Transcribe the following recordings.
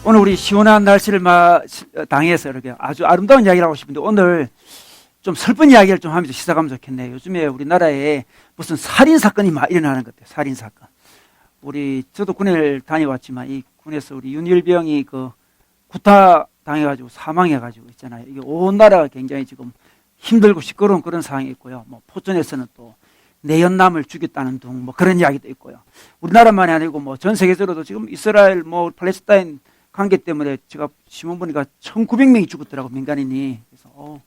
오늘 우리 시원한 날씨를 당해서 이렇게 아주 아름다운 이야기를 하고 싶은데 오늘 좀 슬픈 이야기를 좀 하면서 시작하면 좋겠네요. 요즘에 우리나라에 무슨 살인사건이 막 일어나는 것 같아요. 살인사건. 저도 군에 다녀왔지만 이 군에서 우리 윤일병이 구타 당해가지고 사망해가지고 있잖아요. 이게 온 나라가 굉장히 지금 힘들고 시끄러운 그런 상황이 있고요. 포천에서는 또 내연남을 죽였다는 등 그런 이야기도 있고요. 우리나라만이 아니고 전 세계적으로도 지금 이스라엘 팔레스타인 관계 때문에 제가 신문 보니까 1900명이 죽었더라고, 민간인이. 그래서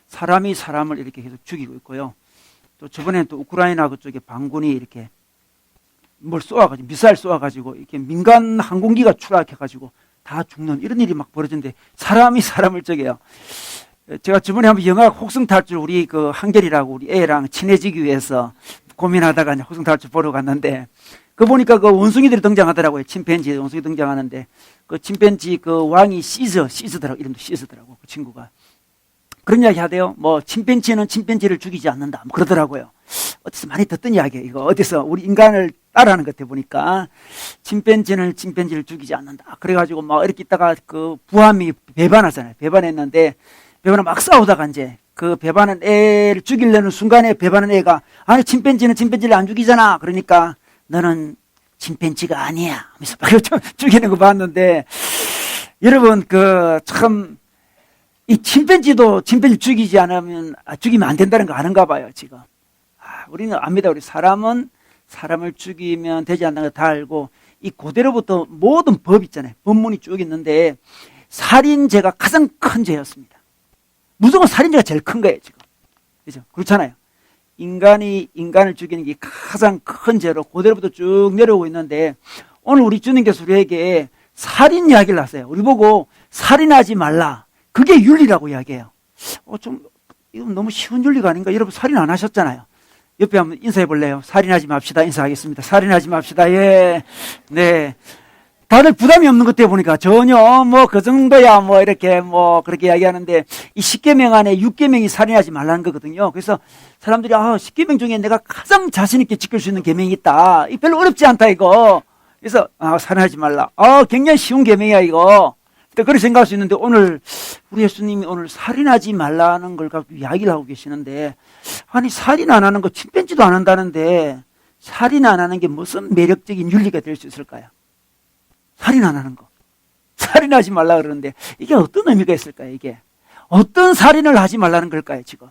사람이 사람을 이렇게 계속 죽이고 있고요. 또 저번에는 또 우크라이나 그쪽에 반군이 이렇게 미사일 쏘아가지고 이렇게 민간 항공기가 추락해가지고 다 죽는 이런 일이 막 벌어지는데 사람이 사람을 저게요. 제가 저번에 한번 영화 혹성탈출 우리 한결이라고 우리 애랑 친해지기 위해서 고민하다가 혹성탈출 보러 갔는데 보니까 원숭이들이 등장하더라고요. 침팬지 원숭이 등장하는데 침팬지 왕이 시즈더라고. 이름도 시즈더라고. 그 친구가. 그런 이야기 하대요. 침팬지는 침팬지를 죽이지 않는다. 그러더라고요. 어디서 많이 듣던 이야기예요. 이거 어디서 우리 인간을 따라하는 것 같아 보니까 침팬지는 침팬지를 죽이지 않는다. 그래가지고 이렇게 있다가 부함이 배반하잖아요. 배반했는데 배반을 막 싸우다가 이제 배반한 애를 죽이려는 순간에 배반한 애가 아니 침팬지는 침팬지를 안 죽이잖아. 그러니까 너는 침팬지가 아니야 하면서 죽이는 거 봤는데 여러분 참 이 침팬지도 침팬지 죽이면 안 된다는 거 아는가 봐요. 지금 우리는 압니다. 우리 사람은 사람을 죽이면 되지 않는 거 다 알고 이 고대로부터 모든 법 있잖아요. 법문이 쭉 있는데 살인죄가 가장 큰 죄였습니다. 무조건 살인죄가 제일 큰 거예요. 지금 그렇죠? 그렇잖아요. 인간이 인간을 죽이는 게 가장 큰 죄로 고대로부터 쭉 내려오고 있는데 오늘 우리 주님께서 우리에게 살인 이야기를 하세요. 우리 보고 살인하지 말라. 그게 윤리라고 이야기해요. 이건 너무 쉬운 윤리가 아닌가? 여러분 살인 안 하셨잖아요. 옆에 한번 인사해 볼래요? 살인하지 맙시다. 인사하겠습니다. 살인하지 맙시다. 예. 네. 다들 부담이 없는 것 같아 보니까 전혀 그 정도야 이렇게 그렇게 이야기하는데 이 10계명 안에 6계명이 살인하지 말라는 거거든요. 그래서 사람들이 10계명 중에 내가 가장 자신 있게 지킬 수 있는 계명이 있다. 이 별로 어렵지 않다 이거. 그래서 살인하지 말라. 굉장히 쉬운 계명이야 이거. 그렇게 생각할 수 있는데 오늘 우리 예수님이 오늘 살인하지 말라는 걸 갖고 이야기를 하고 계시는데 아니 살인 안 하는 거 침팬지도 안 한다는데 살인 안 하는 게 무슨 매력적인 윤리가 될 수 있을까요? 살인 안 하는 거. 살인하지 말라 그러는데 이게 어떤 의미가 있을까요? 이게 어떤 살인을 하지 말라는 걸까요? 지금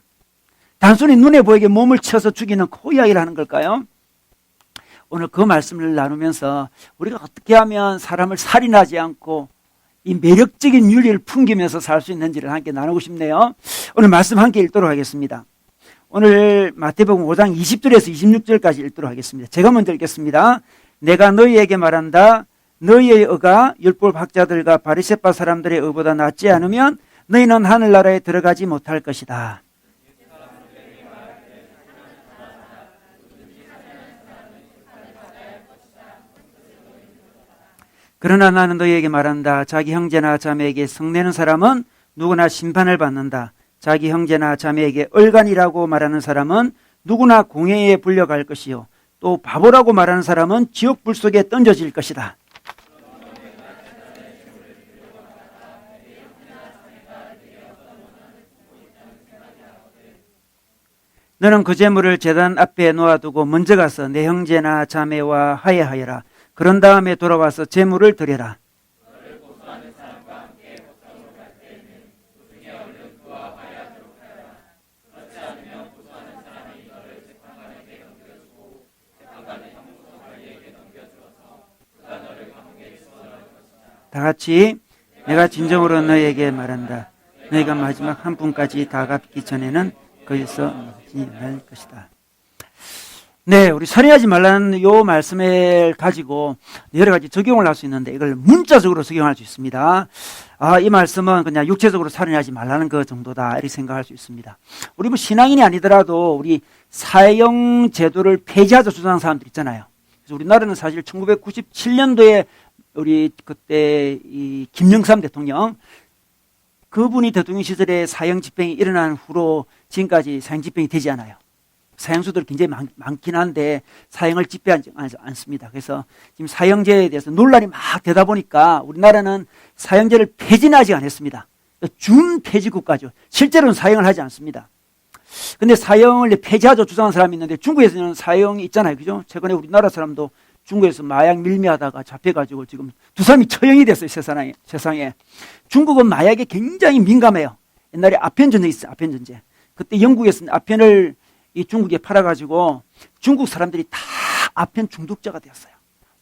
단순히 눈에 보이게 몸을 쳐서 죽이는 그 이야기를 하는 걸까요? 오늘 그 말씀을 나누면서 우리가 어떻게 하면 사람을 살인하지 않고 이 매력적인 윤리를 풍기면서 살 수 있는지를 함께 나누고 싶네요. 오늘 말씀 함께 읽도록 하겠습니다. 오늘 마태복음 5장 20절에서 26절까지 읽도록 하겠습니다. 제가 먼저 읽겠습니다. 내가 너희에게 말한다. 너희의 의가 율법 학자들과 바리새파 사람들의 의보다 낫지 않으면 너희는 하늘나라에 들어가지 못할 것이다. 그러나 나는 너희에게 말한다. 자기 형제나 자매에게 성내는 사람은 누구나 심판을 받는다. 자기 형제나 자매에게 얼간이라고 말하는 사람은 누구나 공회에 불려갈 것이요. 또 바보라고 말하는 사람은 지옥 불 속에 던져질 것이다. 너는 그 재물을 제단 앞에 놓아두고 먼저 가서 내 형제나 자매와 화해하여라. 그런 다음에 돌아와서 재물을 드려라. 다 같이 내가 진정으로 너희에게 말한다. 너희가 마지막 한 분까지 다 갚기 전에는 거기서 할 것이다. 네, 우리 살인하지 말라는 요 말씀을 가지고 여러 가지 적용을 할 수 있는데 이걸 문자적으로 적용할 수 있습니다. 이 말씀은 그냥 육체적으로 살인하지 말라는 그 정도다 이렇게 생각할 수 있습니다. 우리 신앙인이 아니더라도 우리 사형 제도를 폐지하자 주장하는 사람들 있잖아요. 그래서 우리나라는 사실 1997년도에 우리 그때 이 김영삼 대통령 그분이 대통령 시절에 사형 집행이 일어난 후로 지금까지 사형 집행이 되지 않아요. 사형수들이 굉장히 많긴 한데 사형을 집행하지 않습니다. 그래서 지금 사형제에 대해서 논란이 막 되다 보니까 우리나라는 사형제를 폐지는 아직 안 했습니다. 준폐지 국가죠. 실제로는 사형을 하지 않습니다. 근데 사형을 폐지하죠 주장하는 사람이 있는데 중국에서는 사형이 있잖아요. 그죠? 최근에 우리나라 사람도 중국에서 마약 밀매하다가 잡혀가지고 지금 두 사람이 처형이 됐어요. 세상에. 중국은 마약에 굉장히 민감해요. 옛날에 아편전쟁 있어요. 아편전쟁. 그때 영국에서는 아편을 이 중국에 팔아가지고 중국 사람들이 다 아편 중독자가 되었어요.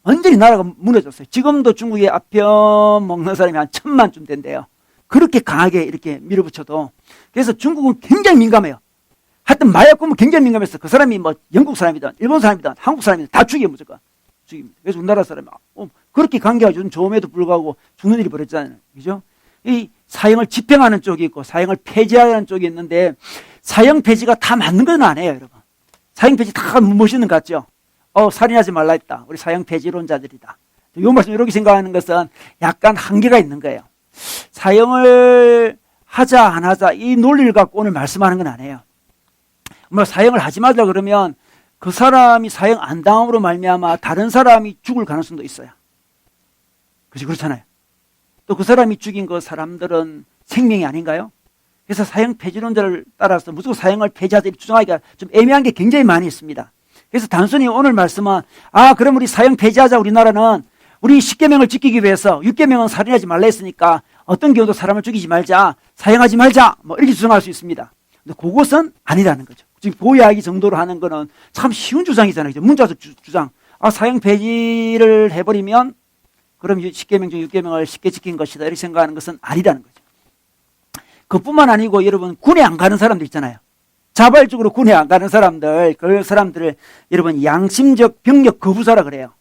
완전히 나라가 무너졌어요. 지금도 중국에 아편 먹는 사람이 한 1000만쯤 된대요. 그렇게 강하게 이렇게 밀어붙여도. 그래서 중국은 굉장히 민감해요. 하여튼 마약 보면 굉장히 민감했어. 그 사람이 뭐 영국 사람이든 일본 사람이든 한국 사람이든 다 죽여 무조건. 죽입니다. 그래서 우리나라 사람이 그렇게 관계가 좀 좋음에도 불구하고 죽는 일이 벌어졌잖아요. 그죠? 이 사형을 집행하는 쪽이 있고 사형을 폐지하는 쪽이 있는데 사형 폐지가 다 맞는 건 아니에요, 여러분. 사형 폐지 다 멋있는 것 같죠? 살인하지 말라 했다. 우리 사형 폐지론자들이다. 이 말씀 이렇게 생각하는 것은 약간 한계가 있는 거예요. 사형을 하자 안 하자 이 논리를 갖고 오늘 말씀하는 건 아니에요. 뭐 사형을 하지 말자 그러면 그 사람이 사형 안 당함으로 말미암아 다른 사람이 죽을 가능성도 있어요. 그렇잖아요. 또 그 사람이 죽인 그 사람들은 생명이 아닌가요? 그래서 사형 폐지론자를 따라서 무조건 사형을 폐지하자 주장하기가 좀 애매한 게 굉장히 많이 있습니다. 그래서 단순히 오늘 말씀은 그럼 우리 사형 폐지하자 우리나라는 우리 10계명을 지키기 위해서 6계명은 살인하지 말라 했으니까 어떤 경우도 사람을 죽이지 말자 사형하지 말자 뭐 이렇게 주장할 수 있습니다. 근데 그것은 아니라는 거죠. 지금 보이하기 정도로 하는 거는 참 쉬운 주장이잖아요. 문자적 주장. 사형 폐지를 해버리면 그럼 10계명 중 6계명을 쉽게 지킨 것이다. 이렇게 생각하는 것은 아니라는 거죠. 그뿐만 아니고 여러분 군에 안 가는 사람들 있잖아요. 자발적으로 군에 안 가는 사람들, 그 사람들을 여러분 양심적 병력 거부자라 그래요.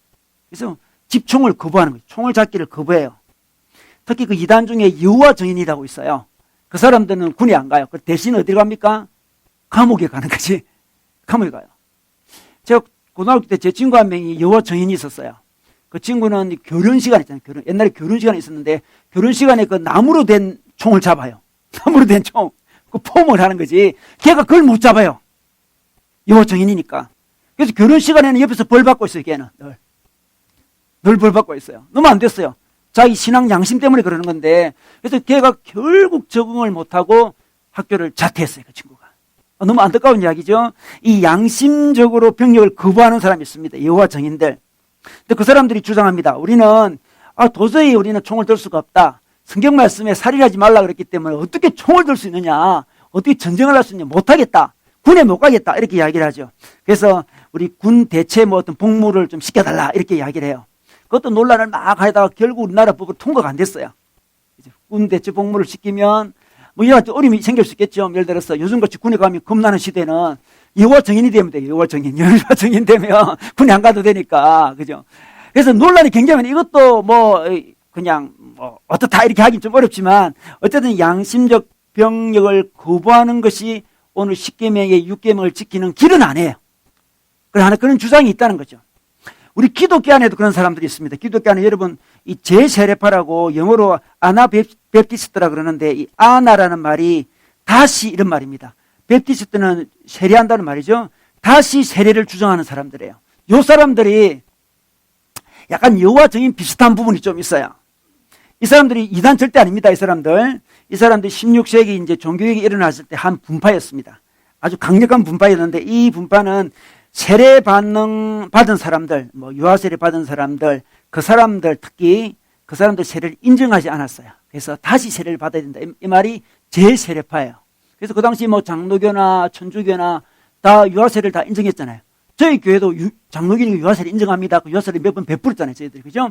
그래서 집총을 거부하는 거죠. 총을 잡기를 거부해요. 특히 그 이단 중에 여호와 증인이라고 있어요. 그 사람들은 군에 안 가요. 그 대신 어디로 갑니까? 감옥에 가는 거지. 감옥에 가요. 제가 고등학교 때 제 친구 한 명이 여호와 증인이 있었어요. 그 친구는 결혼 시간 있잖아요. 옛날에 결혼 시간이 있었는데 결혼 시간에 그 나무로 된 총을 잡아요. 나무로 된 총. 그 포옹을 하는 거지. 걔가 그걸 못 잡아요. 여호와 증인이니까. 그래서 결혼 시간에는 옆에서 벌 받고 있어요. 걔는 늘 벌 받고 있어요. 너무 안 됐어요. 자기 신앙 양심 때문에 그러는 건데 그래서 걔가 결국 적응을 못하고 학교를 자퇴했어요. 그 친구가. 너무 안타까운 이야기죠. 이 양심적으로 병력을 거부하는 사람이 있습니다. 여호와 증인들. 근데 그 사람들이 주장합니다. 우리는 도저히 우리는 총을 들 수가 없다. 성경 말씀에 살인하지 말라 그랬기 때문에 어떻게 총을 들 수 있느냐, 어떻게 전쟁을 할 수 있느냐, 못하겠다. 군에 못 가겠다. 이렇게 이야기를 하죠. 그래서 우리 군 대체 뭐 어떤 복무를 좀 시켜달라. 이렇게 이야기를 해요. 그것도 논란을 막 하다가 결국 우리나라 법으로 통과가 안 됐어요. 군 대체 복무를 시키면 뭐 여러 가지 어려움이 생길 수 있겠죠. 예를 들어서 요즘같이 군에 가면 겁나는 시대는 여호와 증인이 되면 돼요. 여호와 증인 되면 군에 안 가도 되니까. 그죠? 그래서 논란이 굉장히 많아요. 이것도 뭐 그냥 뭐 어떻다 이렇게 하긴 좀 어렵지만 어쨌든 양심적 병력을 거부하는 것이 오늘 10계명의 6계명을 지키는 길은 아니에요. 그런 주장이 있다는 거죠. 우리 기독교 안에도 그런 사람들이 있습니다. 기독교 안에 여러분 이 제세례파라고 영어로 아나베프티스트라 그러는데 이 아나라는 말이 다시 이런 말입니다. 베프티스트는 세례한다는 말이죠. 다시 세례를 주장하는 사람들이에요. 이 사람들이 약간 여호와 증인 비슷한 부분이 좀 있어요. 이 사람들이 이단 절대 아닙니다. 이 사람들이 16세기 이제 종교개혁이 일어났을 때 한 분파였습니다. 아주 강력한 분파였는데 이 분파는 세례 받은 사람들, 뭐 유아세례 받은 사람들, 그 사람들 특히 그 사람들 세례를 인정하지 않았어요. 그래서 다시 세례를 받아야 된다. 이 말이 제세례파예요. 그래서 그 당시 뭐 장로교나 천주교나 다 유아세례를 다 인정했잖아요. 저희 교회도 장로교는 유아세례 인정합니다. 그 유아세례 몇 번 베풀었잖아요. 저희들이. 그죠?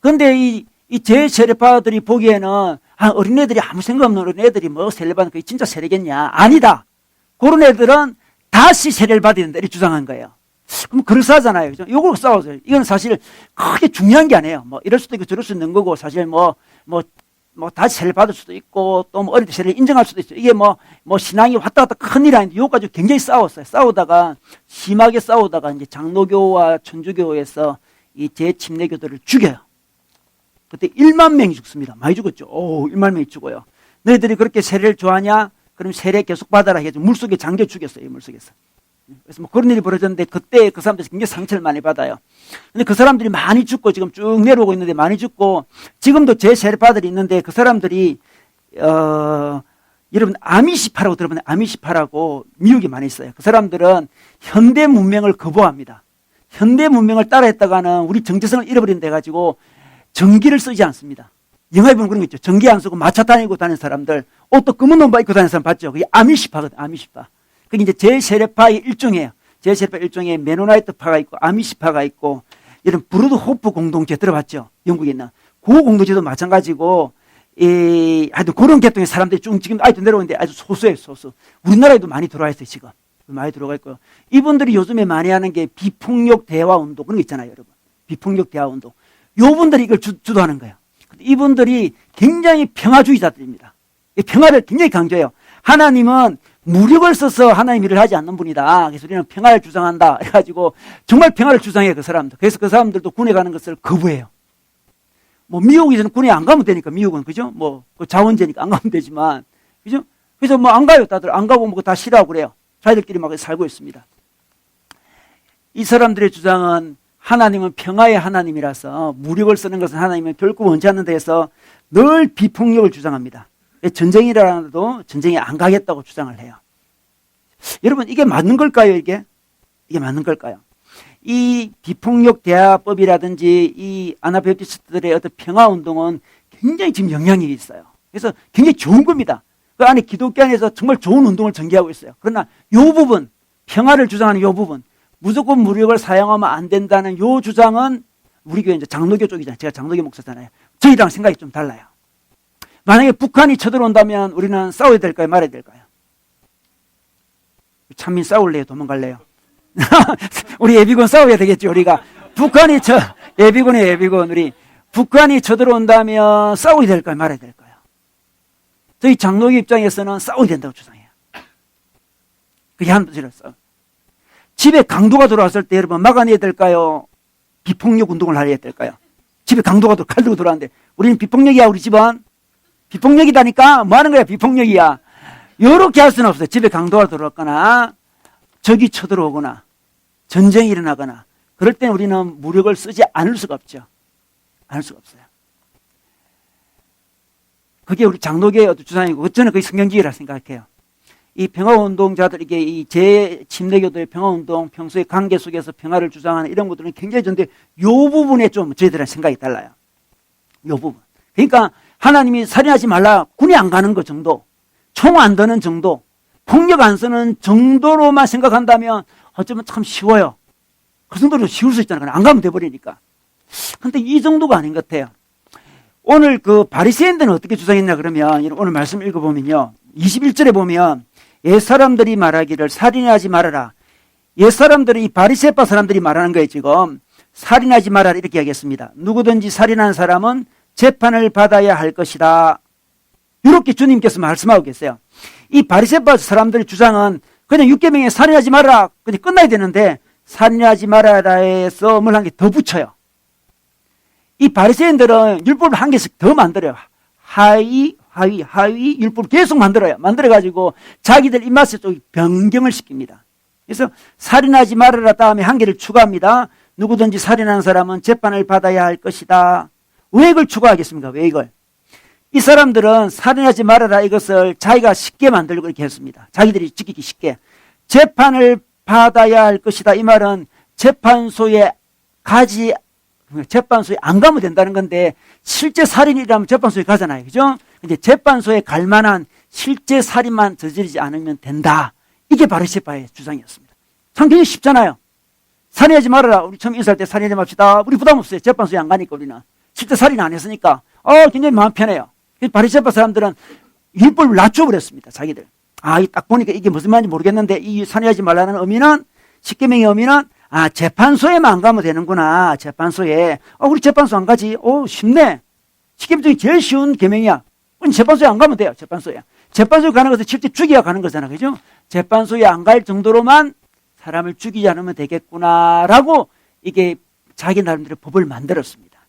그런데 이 제세례파들이 보기에는 어린애들이 아무 생각 없는 어린애들이 뭐 세례 받는 거 진짜 세례겠냐. 아니다. 그런 애들은 다시 세례를 받아야 된다. 이렇게 주장한 거예요. 그럼 그럴싸하잖아요. 그죠? 요걸 싸워서요. 이건 사실 크게 중요한 게 아니에요. 뭐 이럴 수도 있고 저럴 수도 있는 거고 사실 뭐 다시 세례를 받을 수도 있고 또 뭐 어릴 때 세례를 인정할 수도 있어요. 이게 뭐 신앙이 왔다 갔다 큰일 아닌데 요거까지 굉장히 싸웠어요. 심하게 싸우다가 이제 장로교와 천주교에서 이 재침례교도를 죽여요. 그때 1만 명이 죽습니다. 많이 죽었죠. 1만 명이 죽어요. 너희들이 그렇게 세례를 좋아하냐? 그럼 세례 계속 받아라 해서 물속에 잠겨 죽였어요. 물속에서. 그래서 뭐 그런 일이 벌어졌는데 그때 그 사람들이 굉장히 상처를 많이 받아요. 근데 그 사람들이 많이 죽고 지금 쭉 내려오고 있는데 많이 죽고 지금도 제 셰르파들이 있는데 그 사람들이 여러분 아미시파라고 들어보면 아미시파라고 미국에 많이 있어요. 그 사람들은 현대 문명을 거부합니다. 현대 문명을 따라했다가는 우리 정체성을 잃어버린 데 가지고 전기를 쓰지 않습니다. 영화에 보면 그런 거 있죠. 전기 안 쓰고 마차 다니고 다니는 사람들, 옷도 검은 옷만 입고 다니는 사람 봤죠? 그게 아미시파거든, 아미시파. 그게 이제 제세례파의 일종이에요. 제세례파 일종의 메노나이트파가 있고, 아미시파가 있고, 이런 브루드 호프 공동체 들어봤죠? 영국에 있는. 그 공동체도 마찬가지고, 하여튼 그런 계통의 사람들이 쭉 지금 아직도 내려오는데 아주 소수예요, 소수. 우리나라에도 많이 들어와 있어요, 지금. 많이 들어가 있고요. 이분들이 요즘에 많이 하는 게 비폭력 대화 운동, 그런 거 있잖아요, 여러분. 비폭력 대화 운동. 요분들이 이걸 주도하는 거예요. 이분들이 굉장히 평화주의자들입니다. 평화를 굉장히 강조해요. 하나님은 무력을 써서 하나님 일을 하지 않는 분이다. 그래서 우리는 평화를 주장한다. 해가지고 정말 평화를 주장해요, 그 사람들. 그래서 그 사람들도 군에 가는 것을 거부해요. 뭐 미국에서는 군에 안 가면 되니까, 미국은 그죠? 뭐 자원제니까 안 가면 되지만, 그죠? 그래서 뭐 안 가요, 다들 안 가고 뭐 다 싫어하고 그래요. 자기들끼리 막 살고 있습니다. 이 사람들의 주장은 하나님은 평화의 하나님이라서 무력을 쓰는 것은 하나님은 결코 원치 않는 데에서 늘 비폭력을 주장합니다. 전쟁이라도 전쟁에 안 가겠다고 주장을 해요. 여러분, 이게 맞는 걸까요, 이게? 이게 맞는 걸까요? 이 비폭력 대화법이라든지 이 아나바프티스트들의 어떤 평화운동은 굉장히 지금 영향력이 있어요. 그래서 굉장히 좋은 겁니다. 그 안에 기독교 안에서 정말 좋은 운동을 전개하고 있어요. 그러나 이 부분, 평화를 주장하는 이 부분, 무조건 무력을 사용하면 안 된다는 이 주장은 우리 교회 이제 장로교 쪽이잖아요. 제가 장로교 목사잖아요. 저희랑 생각이 좀 달라요. 만약에 북한이 쳐들어온다면 우리는 싸워야 될까요? 말아야 될까요? 찬민 싸울래요? 도망갈래요? 우리 예비군 싸워야 되겠죠, 우리가. 예비군이에요, 예비군. 우리 북한이 쳐들어온다면 싸워야 될까요? 말아야 될까요? 저희 장로교 입장에서는 싸워야 된다고 주장해요. 그게 한 번이라 싸워. 집에 강도가 들어왔을 때 여러분 막아내야 될까요? 비폭력 운동을 해야 될까요? 집에 강도가 칼 들고 들어왔는데 우리는 비폭력이야, 우리 집은. 비폭력이다니까? 뭐 하는 거야, 비폭력이야. 요렇게 할 수는 없어요. 집에 강도가 들어왔거나 적이 쳐들어오거나 전쟁이 일어나거나 그럴 때는 우리는 무력을 쓰지 않을 수가 없죠. 않을 수가 없어요. 그게 우리 장로교의 어떤 주장이고 저는 그게 성경주의라 생각해요. 이 평화운동자들, 이게 이 제침례교도의 평화운동, 평소에 관계 속에서 평화를 주장하는 이런 것들은 굉장히 좋은데, 요 부분에 좀 저희들은 생각이 달라요. 요 부분. 그러니까 하나님이 살인하지 말라, 군에 안 가는 것 정도, 총 안 드는 정도, 폭력 안 쓰는 정도로만 생각한다면 어쩌면 참 쉬워요. 그 정도로 쉬울 수 있잖아요. 안 가면 돼버리니까. 근데 이 정도가 아닌 것 같아요. 오늘 그 바리새인들은 어떻게 주장했냐 그러면, 오늘 말씀 읽어보면요. 21절에 보면, 옛사람들이 말하기를 살인하지 말아라. 옛사람들이, 이 바리새파 사람들이 말하는 거예요, 지금. 살인하지 말아라, 이렇게 하겠습니다. 누구든지 살인한 사람은 재판을 받아야 할 것이다. 이렇게 주님께서 말씀하고 계세요. 이 바리새파 사람들의 주장은 그냥 육계명에 살인하지 말아라, 그냥 끝나야 되는데, 살인하지 말아라에서 뭘 한 개 더 붙여요. 이 바리새인들은 율법을 한 개씩 더 만들어요. 하위 율법을 계속 만들어요. 만들어가지고 자기들 입맛에 좀 변경을 시킵니다. 그래서 살인하지 말아라 다음에 한 개를 추가합니다. 누구든지 살인한 사람은 재판을 받아야 할 것이다. 왜 이걸 추가하겠습니까? 왜 이걸? 이 사람들은 살인하지 말아라 이것을 자기가 쉽게 만들고 이렇게 했습니다. 자기들이 지키기 쉽게. 재판을 받아야 할 것이다. 이 말은 재판소에 안 가면 된다는 건데, 실제 살인이라면 재판소에 가잖아요. 그죠? 근데 재판소에 갈 만한 실제 살인만 저지르지 않으면 된다. 이게 바리새파의 주장이었습니다. 참 굉장히 쉽잖아요. 살인하지 말아라. 우리 처음 인사할 때 살인하지 맙시다. 우리 부담 없어요. 재판소에 안 가니까 우리는. 실제 살인 안 했으니까. 굉장히 마음 편해요. 바리새파 사람들은 율법을 낮춰버렸습니다. 자기들. 딱 보니까 이게 무슨 말인지 모르겠는데, 이 살인하지 말라는 의미는, 십계명의 의미는, 재판소에만 안 가면 되는구나. 재판소에. 우리 재판소 안 가지. 쉽네. 십계명 중에 제일 쉬운 계명이야. 우리 재판소에 안 가면 돼요. 재판소에. 재판소에 가는 것은 실제 죽여야 가는 거잖아. 그죠? 재판소에 안 갈 정도로만 사람을 죽이지 않으면 되겠구나라고 이게 자기 나름대로 법을 만들었습니다.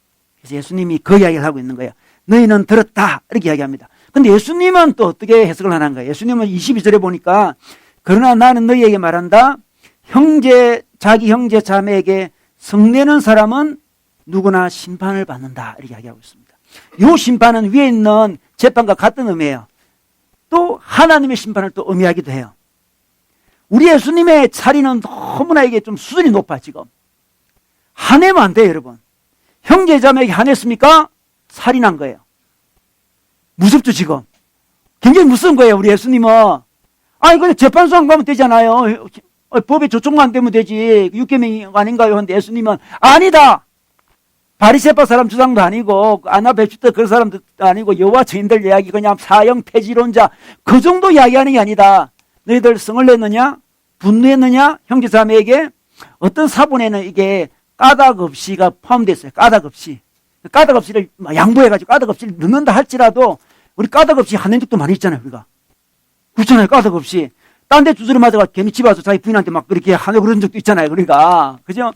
그래서 예수님이 그 이야기를 하고 있는 거예요. 너희는 들었다. 이렇게 이야기합니다. 근데 예수님은 또 어떻게 해석을 하는 거예요? 예수님은 22절에 보니까, 그러나 나는 너희에게 말한다. 자기 형제 자매에게 성내는 사람은 누구나 심판을 받는다. 이렇게 이야기하고 있습니다. 이 심판은 위에 있는 재판과 같은 의미예요. 또 하나님의 심판을 또 의미하기도 해요. 우리 예수님의 살인은 너무나 이게 좀 수준이 높아, 지금. 화내면 안 돼요, 여러분. 형제 자매에게 화냈습니까? 살인한 거예요. 무섭죠, 지금. 굉장히 무서운 거예요, 우리 예수님은. 아니, 근데 재판소 안 가면 되잖아요. 법에 조청만 되면 되지. 육계명이 아닌가요? 근데 예수님은 아니다. 바리새파 사람 주장도 아니고 아나베주터 그 사람도 아니고 여호와 증인들 이야기 그냥 사형 폐지론자 그 정도 이야기하는 게 아니다. 너희들 성을 냈느냐? 분노했느냐? 형제자매에게 어떤 사본에는 이게 까닭 없이가 포함되어 있어요. 까닭 없이. 까닭 없이를 양보해가지고 까닭 없이를 넣는다 할지라도 우리 까닭 없이 화낸 적도 많이 있잖아요, 우리가. 그렇잖아요, 까닭 없이. 딴 데 두드려 맞아가 괜히 집에 와서 자기 부인한테 막 그렇게 하는 그런 적도 있잖아요, 그러니까. 그죠?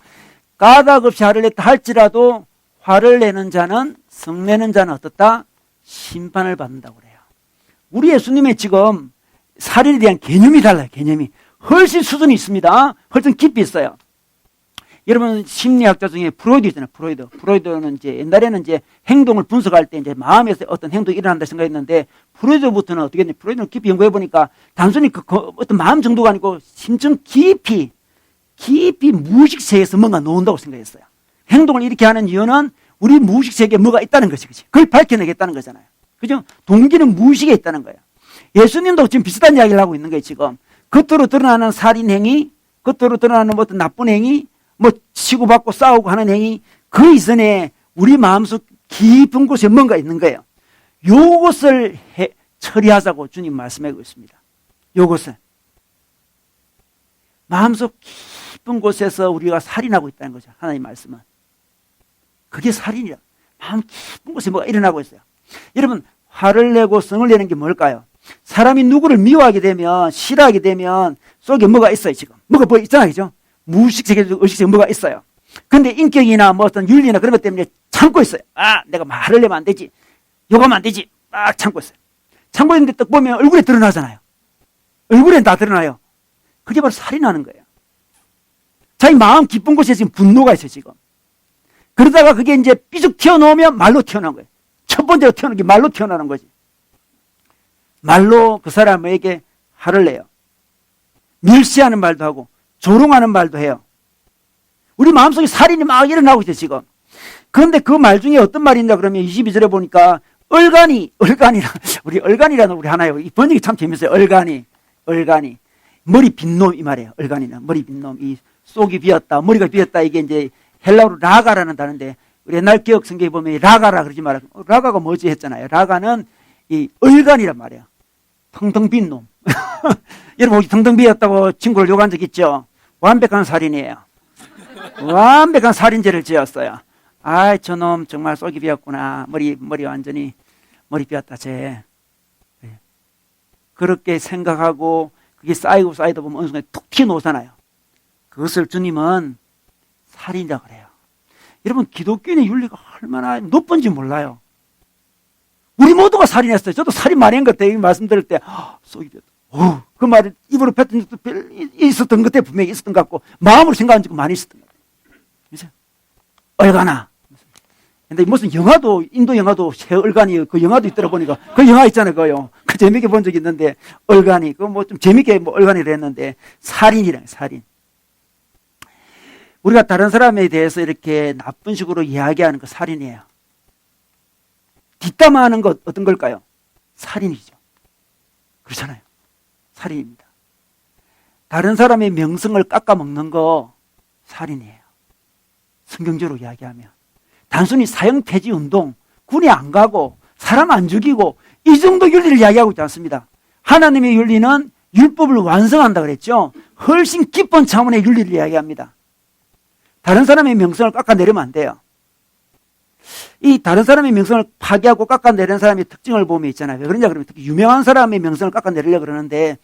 까닭 없이 화를 냈다 할지라도 화를 내는 자는, 성내는 자는 어떻다? 심판을 받는다고 그래요. 우리 예수님의 지금 살인에 대한 개념이 달라요, 개념이. 훨씬 수준이 있습니다. 훨씬 깊이 있어요. 여러분, 심리학자 중에 프로이드 있잖아요, 프로이드. 프로이드는 이제 옛날에는 이제 행동을 분석할 때 이제 마음에서 어떤 행동이 일어난다 생각했는데, 프로이드부터는 어떻게 했냐, 프로이드는 깊이 연구해보니까 단순히 어떤 마음 정도가 아니고 심층 깊이 무의식세계에서 뭔가 나온다고 생각했어요. 행동을 이렇게 하는 이유는 우리 무의식세계에 뭐가 있다는 것이, 그치? 그걸 밝혀내겠다는 거잖아요. 그죠? 동기는 무의식에 있다는 거예요. 예수님도 지금 비슷한 이야기를 하고 있는 거예요, 지금. 겉으로 드러나는 살인행위, 겉으로 드러나는 어떤 나쁜 행위, 뭐 치고받고 싸우고 하는 행위, 그 이전에 우리 마음속 깊은 곳에 뭔가 있는 거예요. 요것을 처리하자고 주님 말씀하고 있습니다. 요것을. 마음속 깊은 곳에서 우리가 살인하고 있다는 거죠. 하나님 말씀은. 그게 살인이야. 마음 깊은 곳에 뭐가 일어나고 있어요. 여러분, 화를 내고 성을 내는 게 뭘까요? 사람이 누구를 미워하게 되면, 싫어하게 되면 속에 뭐가 있어요, 지금. 뭐가 뭐 있잖아요, 그죠? 무의식세계, 의식세계 뭐가 있어요. 근데 인격이나 뭐 어떤 윤리나 그런 것 때문에 참고 있어요. 아, 내가 말을 내면 안 되지. 욕하면 안 되지. 막 참고 있어요. 참고 있는데 딱 보면 얼굴에 드러나잖아요. 얼굴에 다 드러나요. 그게 바로 살인하는 거예요. 자기 마음 깊은 곳에 지금 분노가 있어요, 지금. 그러다가 그게 이제 삐죽 튀어나오면 말로 튀어나온 거예요. 첫 번째로 튀어나온 게 말로 튀어나오는 거지. 말로 그 사람에게 화를 내요. 멸시하는 말도 하고, 조롱하는 말도 해요. 우리 마음속에 살인이 막 일어나고 있어요, 지금. 그런데 그 말 중에 어떤 말이 있냐 그러면 22절에 보니까 우리 얼간이라는 우리 하나요. 이 번역이 참 재밌어요. 얼간이. 머리 빈 놈 이 말이에요. 얼간이는 머리 빈 놈. 이 속이 비었다, 머리가 비었다. 이게 이제 헬라어로 라가라는 단어인데 우리 옛날 기억 성경에 보면 라가라 그러지 말아요. 라가가 뭐지 했잖아요. 라가는 이 얼간이란 말이에요. 텅텅 빈 놈. 여러분 혹시 텅텅 비었다고 친구를 욕한 적 있죠? 완벽한 살인이에요. 완벽한 살인죄를 지었어요. 아이, 저놈 정말 속이 비었구나. 머리 완전히 머리 비었다, 쟤. 그렇게 생각하고 그게 쌓이다 보면 어느 순간에 툭 튀어나오잖아요. 그것을 주님은 살인이라고 그래요. 여러분, 기독교인의 윤리가 얼마나 높은지 몰라요. 우리 모두가 살인했어요. 저도 살인 많이 한 것 같아요. 이 말씀 들을 때 속이 비었다. 그 말을 입으로 뱉은 적도 있었던 것 같아요. 분명히 있었던 것 같고 마음으로 생각한 적도 많이 있었던 것 같아요. 그죠? 얼가나. 근데 무슨 영화도, 인도 영화도 새 얼간이 그 영화도 있더라 보니까 그 영화 있잖아요, 그요. 그 재밌게 본 적이 있는데 얼간이 그 뭐 좀 재밌게 뭐 얼간이를 했는데 살인이랑 살인. 우리가 다른 사람에 대해서 이렇게 나쁜 식으로 이야기하는 거 살인이에요. 뒷담화하는 것 어떤 걸까요? 살인이죠. 그렇잖아요. 살인입니다. 다른 사람의 명성을 깎아먹는 거 살인이에요. 성경적으로 이야기하면. 단순히 사형 폐지 운동, 군에 안 가고 사람 안 죽이고 이 정도 윤리를 이야기하고 있지 않습니다. 하나님의 윤리는 율법을 완성한다 그랬죠. 훨씬 깊은 차원의 윤리를 이야기합니다. 다른 사람의 명성을 깎아내리면 안 돼요. 이 다른 사람의 명성을 파괴하고 깎아내리는 사람의 특징을 보면 있잖아요. 왜 그러냐 그러면 특히 유명한 사람의 명성을 깎아내리려고 그러는데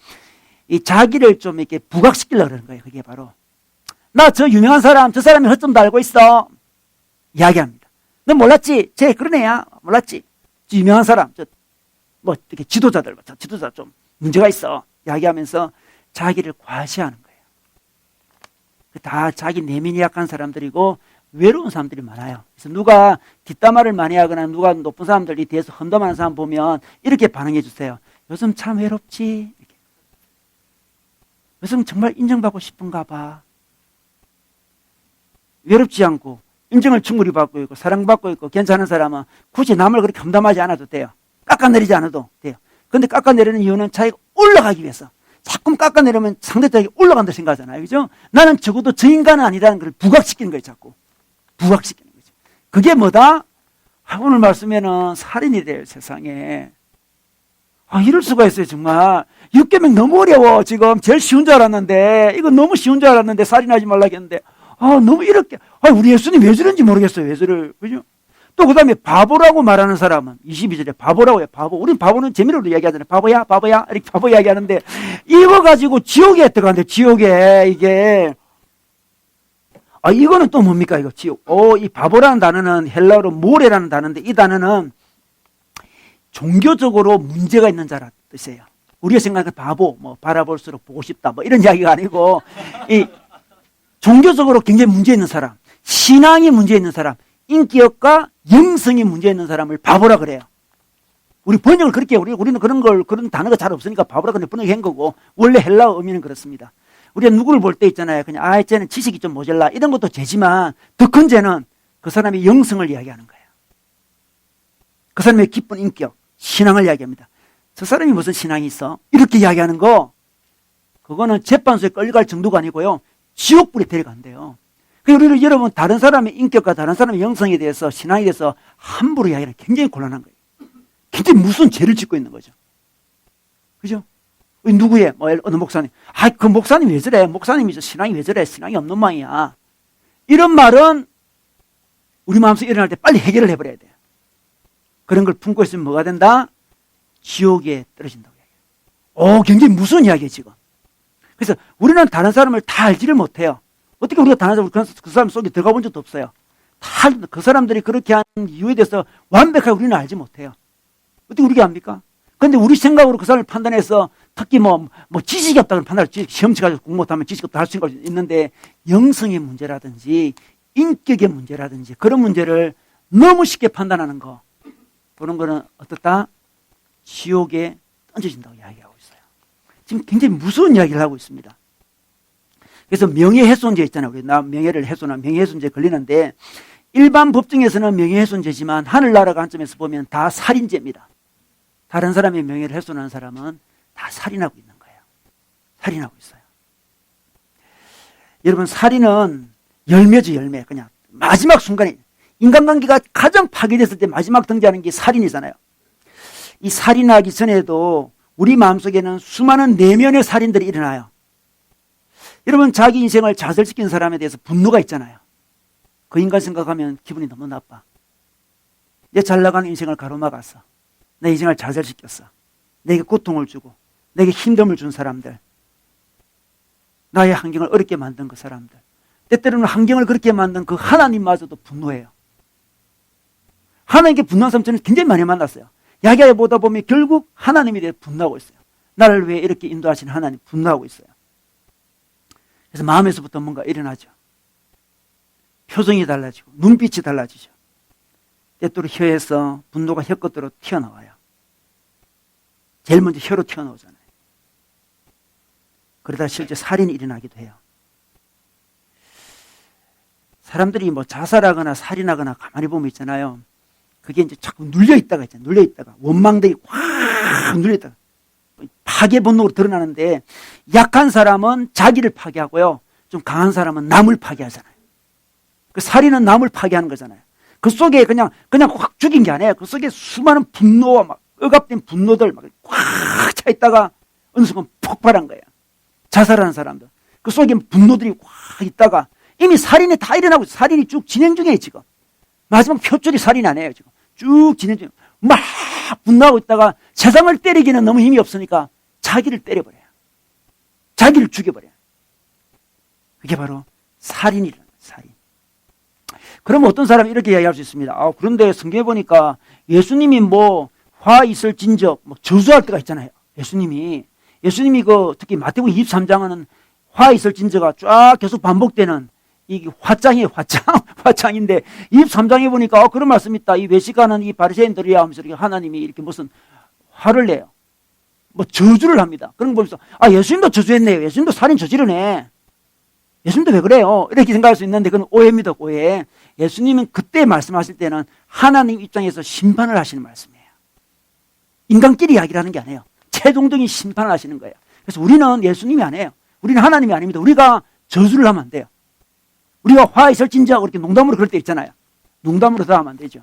이 자기를 좀 이렇게 부각시키려고 그러는 거예요. 그게 바로 나 저 유명한 사람, 저 사람이 허점도 알고 있어. 이야기합니다. 너 몰랐지? 쟤 그런 애야. 몰랐지? 저 유명한 사람, 뭐 이렇게 지도자들, 지도자 좀 문제가 있어. 이야기하면서 자기를 과시하는 거예요. 다 자기 내면이 약한 사람들이고 외로운 사람들이 많아요. 그래서 누가 뒷담화를 많이 하거나 누가 높은 사람들이 뒤에서 헌덤하는 사람 보면 이렇게 반응해 주세요. 요즘 참 외롭지? 이렇게. 요즘 정말 인정받고 싶은가 봐. 외롭지 않고 인정을 충분히 받고 있고 사랑받고 있고 괜찮은 사람은 굳이 남을 그렇게 험담하지 않아도 돼요. 깎아내리지 않아도 돼요. 근데 깎아내리는 이유는 자기가 올라가기 위해서. 자꾸 깎아내리면 상대적이 올라간다 생각하잖아요. 그죠? 나는 적어도 저 인간은 아니라는 걸 부각시키는 거예요. 자꾸. 부각시키는 거죠. 그게 뭐다? 오늘 말씀에는 살인이래요. 세상에. 이럴 수가 있어요. 정말. 6계명 너무 어려워. 지금 제일 쉬운 줄 알았는데 이거 너무 쉬운 줄 알았는데 살인하지 말라고 했는데 너무 이렇게 우리 예수님 왜 저런지 모르겠어요. 왜 저를. 그죠? 또 그 다음에 바보라고 말하는 사람은 22절에 바보라고 해요. 바보. 우린 바보는 재미로 이야기하잖아요. 바보야 바보야 이렇게 바보 이야기하는데 이거 가지고 지옥에 들어간대. 지옥에 이게 이거는 또 뭡니까 이거 지옥. 이 바보라는 단어는 헬라어로 모레라는 단어인데 이 단어는 종교적으로 문제가 있는 자라는 뜻이에요. 우리가 생각하는 바보, 바라볼수록 보고 싶다, 이런 이야기가 아니고, 이 종교적으로 굉장히 문제 있는 사람, 신앙이 문제 있는 사람, 인격과 영성이 문제 있는 사람을 바보라 그래요. 우리 번역을 그렇게, 우리는 그런 단어가 잘 없으니까 바보라 그냥 번역한 거고, 원래 헬라어 의미는 그렇습니다. 우리가 누구를 볼 때 있잖아요. 그냥, 쟤는 지식이 좀 모자라. 이런 것도 죄지만, 더 큰 죄는 그 사람의 영성을 이야기하는 거예요. 그 사람의 깊은 인격, 신앙을 이야기합니다. 저 사람이 무슨 신앙이 있어? 이렇게 이야기하는 거, 그거는 재판소에 끌려갈 정도가 아니고요. 지옥불에 데려간대요. 우리는 여러분, 다른 사람의 인격과 다른 사람의 영성에 대해서, 신앙에 대해서 함부로 이야기하는 굉장히 곤란한 거예요. 굉장히 무슨 죄를 짓고 있는 거죠. 그죠? 누구의, 어느 목사님. 그 목사님 왜 저래? 목사님이 신앙이 왜 저래? 신앙이 없는 모양이야. 이런 말은 우리 마음속에 일어날 때 빨리 해결을 해버려야 돼요. 그런 걸 품고 있으면 뭐가 된다? 지옥에 떨어진다고 이야기해요. 굉장히 무서운 이야기예요, 지금. 그래서 우리는 다른 사람을 다 알지를 못해요. 어떻게 우리가 다른 사람, 그 사람 속에 들어가 본 적도 없어요. 그 사람들이 그렇게 한 이유에 대해서 완벽하게 우리는 알지 못해요. 어떻게 우리가 압니까? 근데 우리 생각으로 그 사람을 판단해서 특히 지식이 없다고 판단할 시험 쳐가지고 공부 못하면 지식이 없다 할 수 있는데 영성의 문제라든지 인격의 문제라든지 그런 문제를 너무 쉽게 판단하는 거. 그런 거는 어떻다? 지옥에 던져진다고 이야기하고 있어요. 지금 굉장히 무서운 이야기를 하고 있습니다. 그래서 명예훼손죄 있잖아요. 우리 명예를 훼손한 명예훼손죄 걸리는데 일반 법정에서는 명예훼손죄지만 하늘나라 관점에서 보면 다 살인죄입니다. 다른 사람의 명예를 훼손하는 사람은 다 살인하고 있는 거예요. 살인하고 있어요. 여러분, 살인은 열매죠, 열매. 그냥 마지막 순간에 인간관계가 가장 파괴됐을 때 마지막 등장하는 게 살인이잖아요. 이 살인하기 전에도 우리 마음속에는 수많은 내면의 살인들이 일어나요. 여러분, 자기 인생을 좌절시킨 사람에 대해서 분노가 있잖아요. 그 인간 생각하면 기분이 너무 나빠. 내 잘나가는 인생을 가로막았어. 내 인생을 좌절시켰어. 내게 고통을 주고 내게 힘듦을 준 사람들, 나의 환경을 어렵게 만든 그 사람들, 때때로는 환경을 그렇게 만든 그 하나님마저도 분노해요. 하나님께 분노한 사람 저는 굉장히 많이 만났어요. 이야기해 보다 보면 결국 하나님에 대해 분노하고 있어요. 나를 왜 이렇게 인도하신 하나님 분노하고 있어요. 그래서 마음에서부터 뭔가 일어나죠. 표정이 달라지고 눈빛이 달라지죠. 때때로 혀에서 분노가 혀 끝으로 튀어나와요. 제일 먼저 혀로 튀어나오잖아요. 그러다 실제 살인이 일어나기도 해요. 사람들이 자살하거나 살인하거나 가만히 보면 있잖아요. 그게 이제 자꾸 눌려있다가 있잖아요. 눌려있다가. 원망대기 확 눌려있다가. 파괴 본능으로 드러나는데 약한 사람은 자기를 파괴하고요. 좀 강한 사람은 남을 파괴하잖아요. 그 살인은 남을 파괴하는 거잖아요. 그 속에 그냥 확 죽인 게 아니에요. 그 속에 수많은 분노와 막 억압된 분노들 막 꽉 차 있다가 어느 순간 폭발한 거예요. 자살하는 사람들. 그 속에 분노들이 확 있다가 이미 살인이 다 일어나고 있어요. 살인이 쭉 진행 중이에요, 지금. 마지막 표절이 살인 아니에요, 지금. 쭉 진행 중이에요. 막 분노하고 있다가 세상을 때리기는 너무 힘이 없으니까 자기를 때려버려요. 자기를 죽여버려요. 그게 바로 살인이라는 거예요, 살인. 그러면 어떤 사람이 이렇게 이야기할 수 있습니다. 그런데 성경에 보니까 예수님이 화 있을진저 저주할 때가 있잖아요. 예수님이 특히 마태복음 23장은 화 있을 진저가 쫙 계속 반복되는 이게 화장이에요, 화장. 화장인데 23장에 보니까 그런 말씀 있다. 이 외식하는 이 바리새인들이야 하면서 이렇게 하나님이 이렇게 무슨 화를 내요. 뭐 저주를 합니다. 그런 거 보면서 예수님도 저주했네요. 예수님도 살인 저지르네. 예수님도 왜 그래요? 이렇게 생각할 수 있는데 그건 오해입니다, 오해. 예수님은 그때 말씀하실 때는 하나님 입장에서 심판을 하시는 말씀이에요. 인간끼리 이야기를 하는 게 아니에요. 최종적인 심판을 하시는 거예요. 그래서 우리는 예수님이 아니에요. 우리는 하나님이 아닙니다. 우리가 저주를 하면 안 돼요. 우리가 화에 설진적 그렇게 농담으로 그럴 때 있잖아요. 농담으로 더 하면 안 되죠.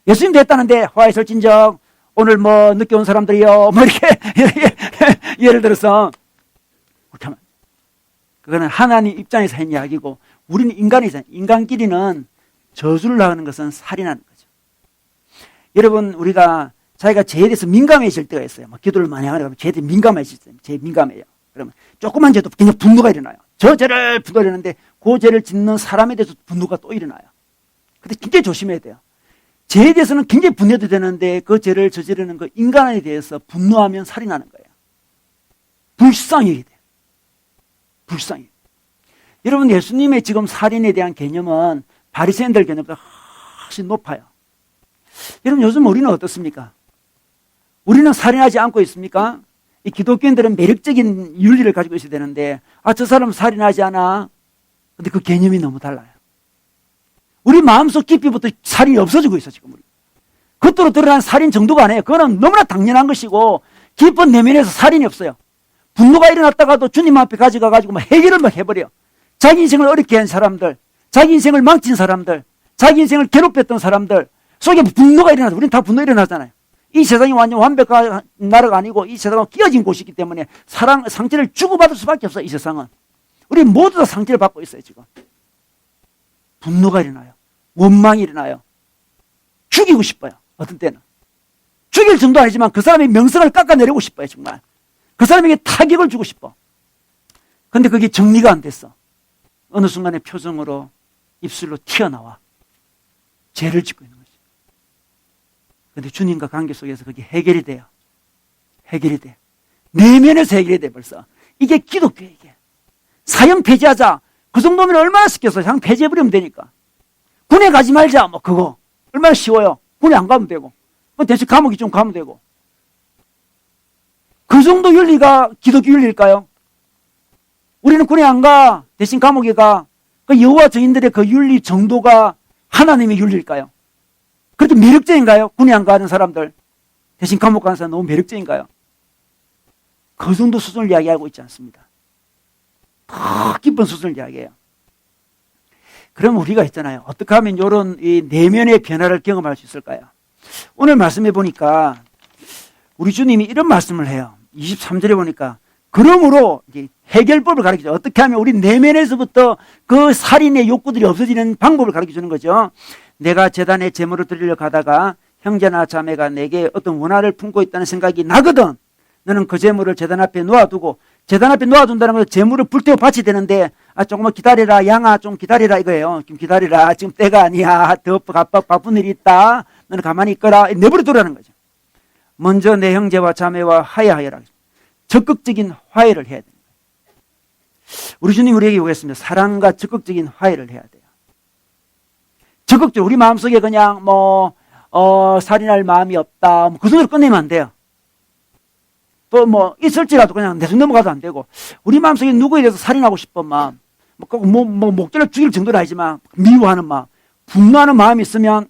예수님도 했다는데 화에 설진적 오늘 뭐 늦게 온 사람들이요 뭐 이렇게 예를 들어서 그렇게 하면 그거는 하나님 입장에서 한 이야기고 우리는 인간이잖아요. 인간끼리는 저주를 하는 것은 살인하는 거죠. 여러분 우리가 자기가 죄에 대해서 민감해질 때가 있어요. 막 기도를 많이 하면 죄에 대해 민감해질 때 죄에 민감해요. 그러면 조그만 죄도 그냥 분노가 일어나요. 저 죄를 분노가 일어나는데 그 죄를 짓는 사람에 대해서 분노가 또 일어나요. 근데 굉장히 조심해야 돼요. 죄에 대해서는 굉장히 분해도 되는데 그 죄를 저지르는 그 인간에 대해서 분노하면 살인하는 거예요. 불쌍히 돼요. 불쌍히. 여러분 예수님의 지금 살인에 대한 개념은 바리새인들 개념보다 훨씬 높아요. 여러분 요즘 우리는 어떻습니까? 우리는 살인하지 않고 있습니까? 이 기독교인들은 매력적인 윤리를 가지고 있어야 되는데 저 사람은 살인하지 않아. 근데 그 개념이 너무 달라요. 우리 마음속 깊이부터 살인이 없어지고 있어 지금 우리. 겉으로 드러난 살인 정도가 아니에요. 그거는 너무나 당연한 것이고 깊은 내면에서 살인이 없어요. 분노가 일어났다가도 주님 앞에 가져가가지고 막 해결을 막 해버려. 자기 인생을 어렵게 한 사람들, 자기 인생을 망친 사람들, 자기 인생을 괴롭혔던 사람들 속에 분노가 일어나서 우리는 다 분노 일어나잖아요. 이 세상이 완전 완벽한 나라가 아니고 이 세상은 끼어진 곳이기 때문에 상처를 주고받을 수밖에 없어요. 이 세상은. 우리 모두 다 상처를 받고 있어요 지금. 분노가 일어나요. 원망이 일어나요. 죽이고 싶어요. 어떤 때는. 죽일 정도 아니지만 그 사람의 명성을 깎아내리고 싶어요 정말. 그 사람에게 타격을 주고 싶어. 근데 그게 정리가 안 됐어. 어느 순간에 표정으로 입술로 튀어나와. 죄를 짓고 있는 거지. 근데 주님과 관계 속에서 그게 해결이 돼요. 해결이 돼. 내면에서 해결이 돼 벌써. 이게 기독교예요 이게. 사형 폐지하자. 그 정도면 얼마나 쉽겠어. 사형 폐지해버리면 되니까. 군에 가지 말자. 뭐 그거. 얼마나 쉬워요. 군에 안 가면 되고. 대신 감옥이 좀 가면 되고. 그 정도 윤리가 기독교 윤리일까요? 우리는 군에 안 가. 대신 감옥에 가. 그 여호와 증인들의 그 윤리 정도가 하나님의 윤리일까요? 그렇게 매력적인가요? 군에 안 가는 사람들. 대신 감옥 가는 사람 너무 매력적인가요? 그 정도 수준을 이야기하고 있지 않습니다. 더 깊은 수준을 이야기해요. 그럼 우리가 있잖아요. 어떻게 하면 이런 이 내면의 변화를 경험할 수 있을까요? 오늘 말씀해 보니까 우리 주님이 이런 말씀을 해요. 23절에 보니까 그러므로 이제 해결법을 가르치죠. 어떻게 하면 우리 내면에서부터 그 살인의 욕구들이 없어지는 방법을 가르쳐 주는 거죠. 내가 제단에 제물을 드리려 가다가 형제나 자매가 내게 어떤 원한을 품고 있다는 생각이 나거든. 너는 그 제물을 제단 앞에 놓아두고, 제단 앞에 놓아둔다는 것은 제물을 불태워 바쳐야 되는데 조금만 기다리라 양아 좀 기다리라 이거예요. 좀 기다리라 지금 때가 아니야. 더 바쁜 일이 있다. 너는 가만히 있거라. 내버려 두라는 거죠. 먼저 내 형제와 자매와 화해하여라. 적극적인 화해를 해야 됩니다. 우리 주님 우리에게 요구했습니다. 사랑과 적극적인 화해를 해야 돼요. 적극적으로 우리 마음속에 그냥 살인할 마음이 없다. 그 정도로 끝내면 안 돼요. 또 있을지라도 그냥 내숭 넘어가도 안 되고, 우리 마음속에 누구에 대해서 살인하고 싶은 마음, 목자를 죽일 정도는 아니지만 미워하는 마음, 분노하는 마음이 있으면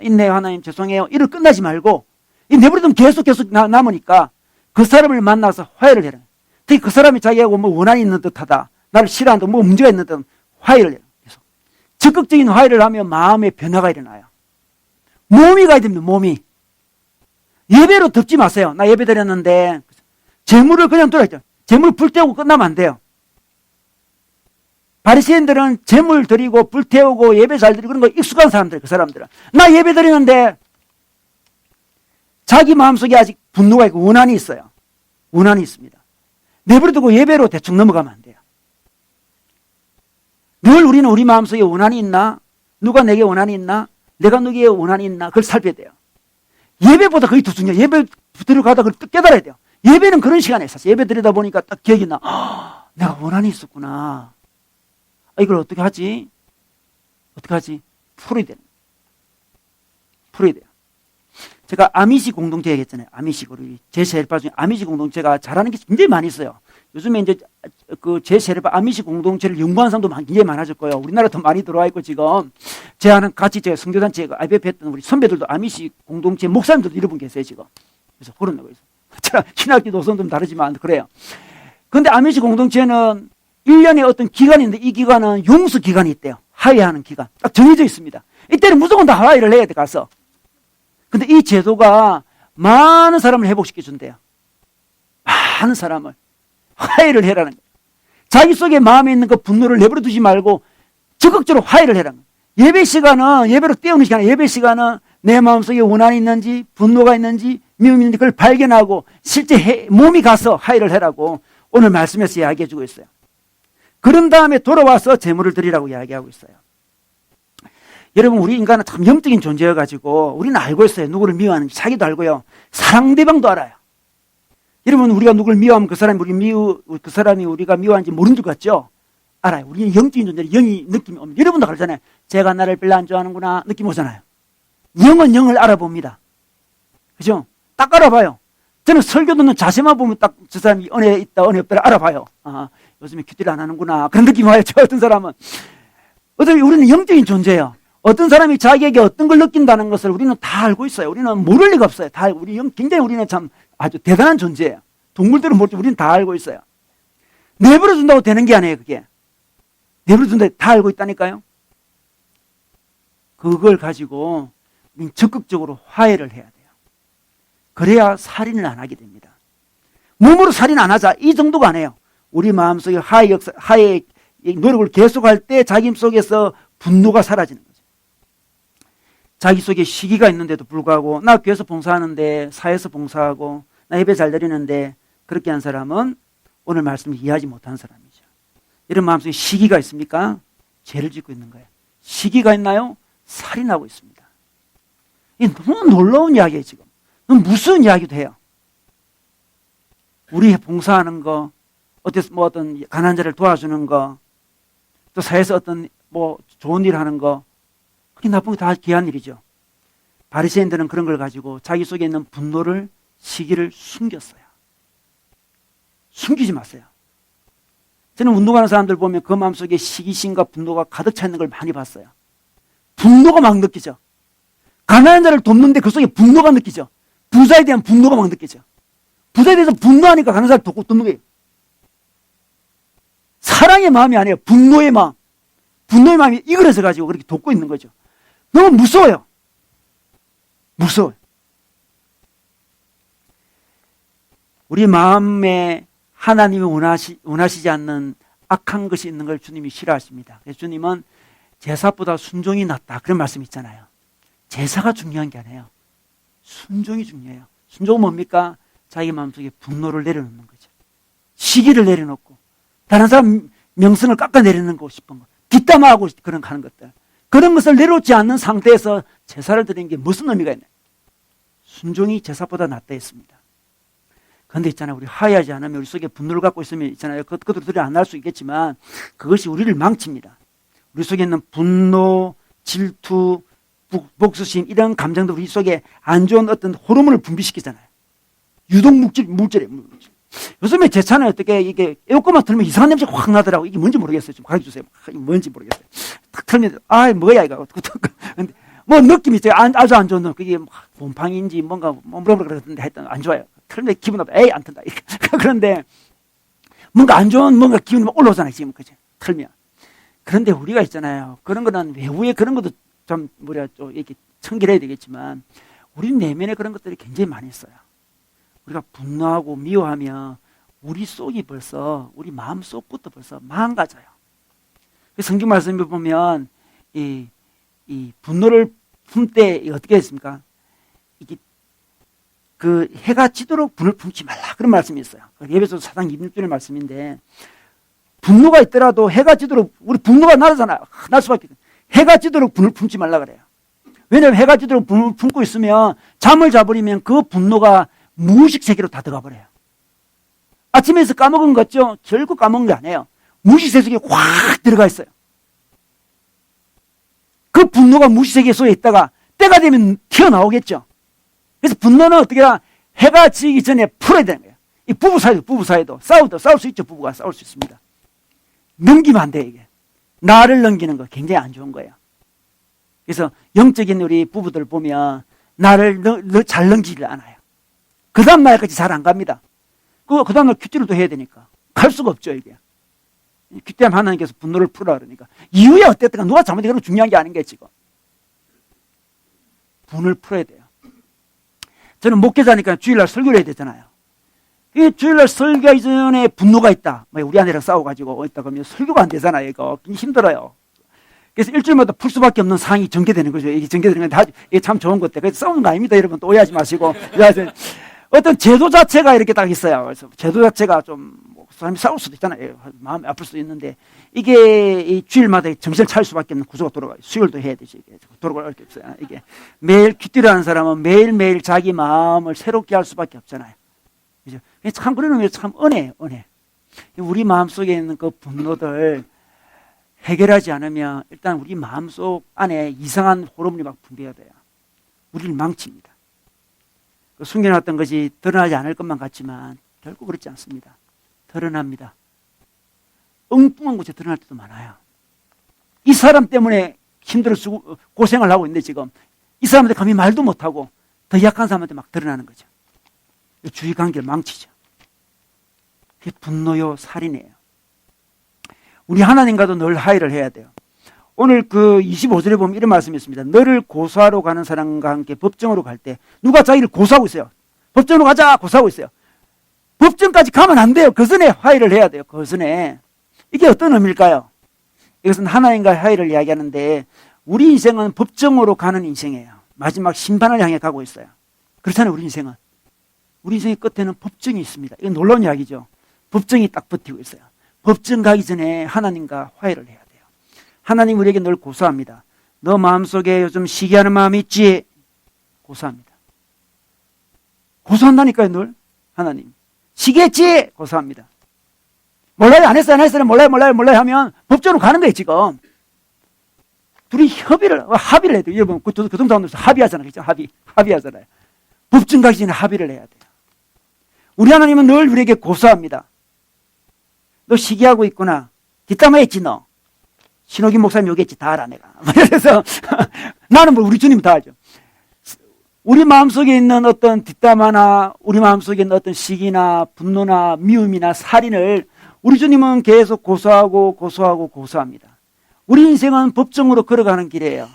있네요 하나님 죄송해요 이를 끝나지 말고 이 내버려두면 계속 남으니까 그 사람을 만나서 화해를 해라. 특히 그 사람이 자기하고 원한이 있는 듯하다, 나를 싫어한다, 문제가 있는 듯 화해를 해라. 적극적인 화해를 하면 마음의 변화가 일어나요. 몸이 가야 됩니다. 몸이. 예배로 덮지 마세요. 나 예배 드렸는데 재물을 그냥 들어야죠. 재물 불태우고 끝나면 안 돼요. 바리새인들은 재물 드리고 불태우고 예배 잘 드리고 그런 거 익숙한 사람들, 그 사람들은. 나 예배 드리는데 자기 마음속에 아직 분노가 있고 원한이 있어요. 원한이 있습니다. 내버려두고 예배로 대충 넘어가면 안 돼요. 늘 우리는 우리 마음속에 원한이 있나? 누가 내게 원한이 있나? 내가 누구에게 원한이 있나? 그걸 살펴야 돼요. 예배보다 거의 더 중요해요. 예배 들어가다 그걸 깨달아야 돼요. 예배는 그런 시간에 사실 예배 드리다 보니까 딱 기억이 나. 내가 원한이 있었구나. 이걸 어떻게 하지? 풀어야 돼요. 제가 아미시 공동체 얘기했잖아요. 아미시, 우리 제세르파 중에 아미시 공동체가 잘하는 게 굉장히 많이 있어요. 요즘에 이제 그 제세르파 아미시 공동체를 연구하는 사람도 굉장히 많아질 거예요. 우리나라도 많이 들어와 있고 지금 제가 같이 제가 성교단체 IBF 했던 우리 선배들도 아미시 공동체 목사님들도 여러 분 계세요 지금. 그래서 그런 거예요. 제가 신학교 노선 좀 다르지만 그래요. 그런데 아미시 공동체는 1년에 어떤 기간이 있는데 이 기간은 용수 기간이 있대요. 하회하는 기간. 딱 정해져 있습니다. 이때는 무조건 다 하회를 해야 돼 가서. 근데 이 제도가 많은 사람을 회복시켜준대요. 많은 사람을. 화해를 해라는 거예요. 자기 속에 마음에 있는 그 분노를 내버려 두지 말고 적극적으로 화해를 해라는 거예요. 예배 시간은, 예배로 때우는 시간은, 예배 시간은 내 마음속에 원한이 있는지, 분노가 있는지, 미움이 있는지 그걸 발견하고 실제 몸이 가서 화해를 해라고 오늘 말씀에서 이야기해 주고 있어요. 그런 다음에 돌아와서 제물을 드리라고 이야기하고 있어요. 여러분, 우리 인간은 참 영적인 존재여가지고 우리는 알고 있어요. 누구를 미워하는지 자기도 알고요. 상대방도 알아요. 여러분, 우리가 누구를 미워하면 그 사람이 우리가 미워하는지 모르는 줄 같죠? 알아요. 우리는 영적인 존재로 영이 느낌이 옵니다. 여러분도 그러잖아요. 제가 나를 별로 안 좋아하는구나 느낌 오잖아요. 영은 영을 알아봅니다. 그죠? 딱 알아봐요. 저는 설교 듣는 자세만 보면 딱 저 사람이 은혜 있다, 은혜 없다를 알아봐요. 아, 요즘에 큐티를 안 하는구나. 그런 느낌이 와요. 저 어떤 사람은. 어차피 우리는 영적인 존재예요. 어떤 사람이 자기에게 어떤 걸 느낀다는 것을 우리는 다 알고 있어요. 우리는 모를 리가 없어요. 굉장히 우리는 참 아주 대단한 존재예요. 동물들은 모르지 우리는 다 알고 있어요. 내버려 둔다고 되는 게 아니에요, 그게. 내버려 둔다고 다 알고 있다니까요. 그걸 가지고 적극적으로 화해를 해야 돼요. 그래야 살인을 안 하게 됩니다. 몸으로 살인 안 하자 이 정도가 아니에요. 우리 마음속에 화해의 노력을 계속할 때 자기 속에서 분노가 사라지는 거죠. 자기 속에 시기가 있는데도 불구하고 나 교회에서 봉사하는데 사회에서 봉사하고 나 예배 잘 드리는데 그렇게 한 사람은 오늘 말씀을 이해하지 못한 사람이죠. 이런 마음속에 시기가 있습니까? 죄를 짓고 있는 거예요. 시기가 있나요? 살인하고 있습니다. 이게 너무 놀라운 이야기예요 지금. 너무 무서운 이야기도 해요. 우리 봉사하는 거, 어떤 가난한 자를 도와주는 거, 또 사회에서 어떤 좋은 일 하는 거, 그게 나쁜 거 다 귀한 일이죠. 바리새인들은 그런 걸 가지고 자기 속에 있는 분노를, 시기를 숨겼어요. 숨기지 마세요. 저는 운동하는 사람들 보면 그 마음속에 시기심과 분노가 가득 차 있는 걸 많이 봤어요. 분노가 막 느끼죠. 가난한 자를 돕는데 그 속에 분노가 느끼죠. 부자에 대한 분노가 막 느끼죠. 부자에 대해서 분노하니까 가난한 자를 돕는 거예요. 사랑의 마음이 아니에요. 분노의 마음. 분노의 마음이 이그러져 가지고 그렇게 돕고 있는 거죠. 너무 무서워요. 무서워요. 우리 마음에 하나님이 원하시지 않는 악한 것이 있는 걸 주님이 싫어하십니다. 그래서 주님은 제사보다 순종이 낫다. 그런 말씀 있잖아요. 제사가 중요한 게 아니에요. 순종이 중요해요. 순종은 뭡니까? 자기 마음속에 분노를 내려놓는 거죠. 시기를 내려놓고 다른 사람 명성을 깎아내리는 싶은 거. 뒷담화하고 그런 하는 것들. 그런 것을 내려놓지 않는 상태에서 제사를 드리는 게 무슨 의미가 있나요? 순종이 제사보다 낫다 했습니다. 그런데 있잖아요. 우리 화해하지 않으면 우리 속에 분노를 갖고 있으면 있잖아요. 그것들이 안 날 수 있겠지만 그것이 우리를 망칩니다. 우리 속에 있는 분노, 질투, 복수심 이런 감정도 우리 속에 안 좋은 어떤 호르몬을 분비시키잖아요. 유독 물질이에요. 요즘에 제 차는 어떻게 이게 에어컨만 틀면 이상한 냄새가 확 나더라고. 이게 뭔지 모르겠어요. 좀 가르쳐 주세요. 뭔지 모르겠어요. 탁 틀면 뭐야 이거. 근데 느낌이 있어요. 아주 안 좋은 그게 곰팡이인지 뭔가 그러던데 하여튼 안 좋아요. 틀면 기분 나빠. 에이 안 튼다. 그런데 뭔가 안 좋은 기분이 막 올라오잖아요. 지금 그죠? 틀면. 그런데 우리가 있잖아요. 그런 거는 외부에 그런 것도 좀 이렇게 청결해야 되겠지만 우리 내면에 그런 것들이 굉장히 많이 있어요. 우리가 분노하고 미워하면 우리 속이 벌써 우리 마음 속부터 벌써 망가져요. 성경 말씀에 보면 이 분노를 품 때 어떻게 했습니까? 이게 그 해가 지도록 분을 품지 말라 그런 말씀이 있어요. 에베소 4장 26절의 말씀인데 분노가 있더라도 해가 지도록 우리 분노가 나잖아요. 날 수밖에 없어요. 해가 지도록 분을 품지 말라 그래요. 왜냐하면 해가 지도록 분을 품고 있으면 잠을 자버리면 그 분노가 무의식 세계로 다 들어가 버려요. 아침에서 까먹은 거 같죠? 결국 까먹은 게 아니에요. 무의식 속에 확 들어가 있어요. 그 분노가 무의식 속에 있다가 때가 되면 튀어나오겠죠. 그래서 분노는 어떻게 하나 해가 지기 전에 풀어야 되는 거예요. 이 부부 사이도 싸울 수 있죠. 부부가 싸울 수 있습니다. 넘기면 안 돼, 이게. 나를 넘기는 거 굉장히 안 좋은 거예요. 그래서 영적인 우리 부부들 보면 나를 잘 넘기질 않아요. 그 다음날까지 잘 안 갑니다. 그 다음날 큐티를 또 해야 되니까. 갈 수가 없죠, 이게. 큐티하면 하나님께서 분노를 풀으라 그러니까. 이후에 어땠든 누가 잘못했건 중요한 게 아닌 게 지금. 분을 풀어야 돼요. 저는 목회자니까 주일날 설교를 해야 되잖아요. 이 주일날 설교하기 전에 분노가 있다. 우리 아내랑 싸워가지고 있다 그러면 설교가 안 되잖아요. 이거 힘들어요. 그래서 일주일마다 풀 수밖에 없는 상황이 전개되는 거죠. 이게 전개되는 건 이게 참 좋은 것 같아요. 그래서 싸우는 거 아닙니다. 여러분 또 오해하지 마시고. 어떤 제도 자체가 이렇게 딱 있어요. 그래서 제도 자체가 좀 사람이 싸울 수도 있잖아요. 마음이 아플 수도 있는데 이게 이 주일마다 정신을 차릴 수밖에 없는 구조가 돌아가요. 수요일도 해야 되지. 이게 돌아갈 게 없어요. 이게 매일 큐티를 하는 사람은 매일매일 자기 마음을 새롭게 할 수밖에 없잖아요. 그죠? 참 그런 의미에서 참 은혜예요. 은혜. 우리 마음속에 있는 그 분노들 해결하지 않으면 일단 우리 마음속 안에 이상한 호르몬이 막 분비가 돼요. 우리를 망칩니다. 숨겨놨던 것이 드러나지 않을 것만 같지만 결국 그렇지 않습니다. 드러납니다. 엉뚱한 곳에 드러날 때도 많아요. 이 사람 때문에 힘들어 고생을 하고 있는데 지금 이 사람한테 감히 말도 못하고 더 약한 사람한테 막 드러나는 거죠. 주위 관계를 망치죠. 그게 분노요 살인이에요. 우리 하나님과도 늘 화해를 해야 돼요. 오늘 그 25절에 보면 이런 말씀이 있습니다. 너를 고소하러 가는 사람과 함께 법정으로 갈 때 누가 자기를 고소하고 있어요. 법정으로 가자 고소하고 있어요. 법정까지 가면 안 돼요. 그 전에 화해를 해야 돼요. 그 전에. 이게 어떤 의미일까요? 이것은 하나님과의 화해를 이야기하는데 우리 인생은 법정으로 가는 인생이에요. 마지막 심판을 향해 가고 있어요. 그렇잖아요. 우리 인생은. 우리 인생의 끝에는 법정이 있습니다. 이건 놀라운 이야기죠. 법정이 딱 버티고 있어요. 법정 가기 전에 하나님과 화해를 해야 돼요. 하나님 우리에게 늘 고소합니다. 너 마음속에 요즘 시기하는 마음이 있지? 고소합니다. 고소한다니까요. 늘 하나님. 시기했지? 고소합니다. 몰라요? 안 했어요? 몰라요 하면 법정으로 가는 거예요. 지금 둘이 합의를 해야 돼요. 여러분 그 동사원에서 합의하잖아요. 그렇죠? 합의하잖아요. 법정 가기 전에 합의를 해야 돼요. 우리 하나님은 늘 우리에게 고소합니다. 너 시기하고 있구나. 뒷담화 했지 너. 신호기 목사님 요기했지. 다 알아 내가. 그래서 나는 우리 주님 다 알죠. 우리 마음속에 있는 어떤 뒷담화나 우리 마음속에 있는 어떤 시기나 분노나 미움이나 살인을 우리 주님은 계속 고소합니다. 우리 인생은 법정으로 걸어가는 길이에요.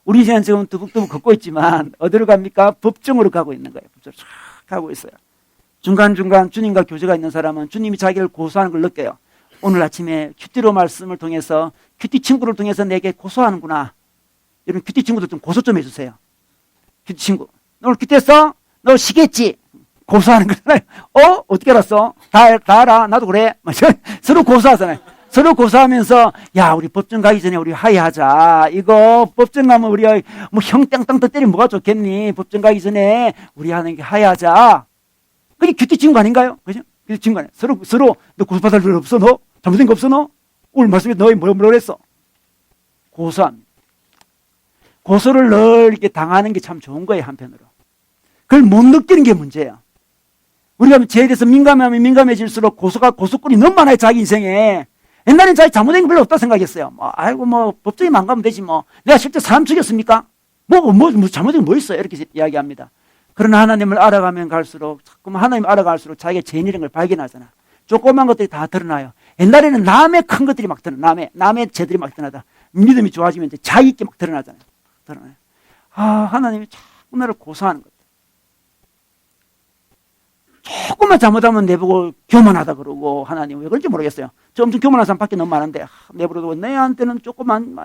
우리 인생은 지금 두둑두둑 걷고 있지만 어디로 갑니까? 법정으로 가고 있는 거예요. 법정으로 쫙 가고 있어요. 중간중간 주님과 교제가 있는 사람은 주님이 자기를 고소하는 걸 느껴요. 오늘 아침에 큐티로 말씀을 통해서 큐티 친구를 통해서 내게 고소하는구나. 여러분 큐티 친구들 좀 고소 좀 해주세요. 큐티 친구. 너 오늘 큐티 했어? 너 시겠지? 고소하는 거잖아요. 어떻게 알았어? 다 알아. 나도 그래. 서로 고소하잖아요. 서로 고소하면서 야 우리 법정 가기 전에 우리 화해하자. 이거 법정 가면 우리가 뭐 형 땅땅 때리면 뭐가 좋겠니? 법정 가기 전에 우리 하는 게 화해하자. 그게 큐티 친구 아닌가요? 그죠? 큐티 친구 아니에요. 서로 너 고소받을 일 없어? 너? 잘못된 거 없어? 너? 오늘 말씀에 너희 뭐라 그랬어? 고소합니다. 고소를 늘 이렇게 당하는 게 참 좋은 거예요. 한편으로. 그걸 못 느끼는 게 문제예요. 우리가 죄에 대해서 민감하면 민감해질수록 고소꾼이 너무 많아요. 자기 인생에. 옛날엔 자기 잘못된 게 별로 없다 생각했어요. 법정에만 안 가면 되지 뭐. 내가 실제 사람 죽였습니까? 잘못된 게 뭐 있어요? 이렇게 이야기합니다. 그러나 하나님을 알아가면 갈수록, 자꾸만 하나님을 알아갈수록 자기가 죄인이라는 걸 발견하잖아. 조그만 것들이 다 드러나요. 옛날에는 남의 큰 것들이 막 드러나. 남의 죄들이 막 드러나다. 믿음이 좋아지면 이제 자기 있게 막 드러나잖아요. 드러나요. 하나님이 자꾸 나를 고소하는 것. 조금만 잘못하면 내보고 교만하다 그러고 하나님 왜 그런지 모르겠어요. 저 엄청 교만한 사람 밖에 너무 많은데 내버려두고 내한테는 조금만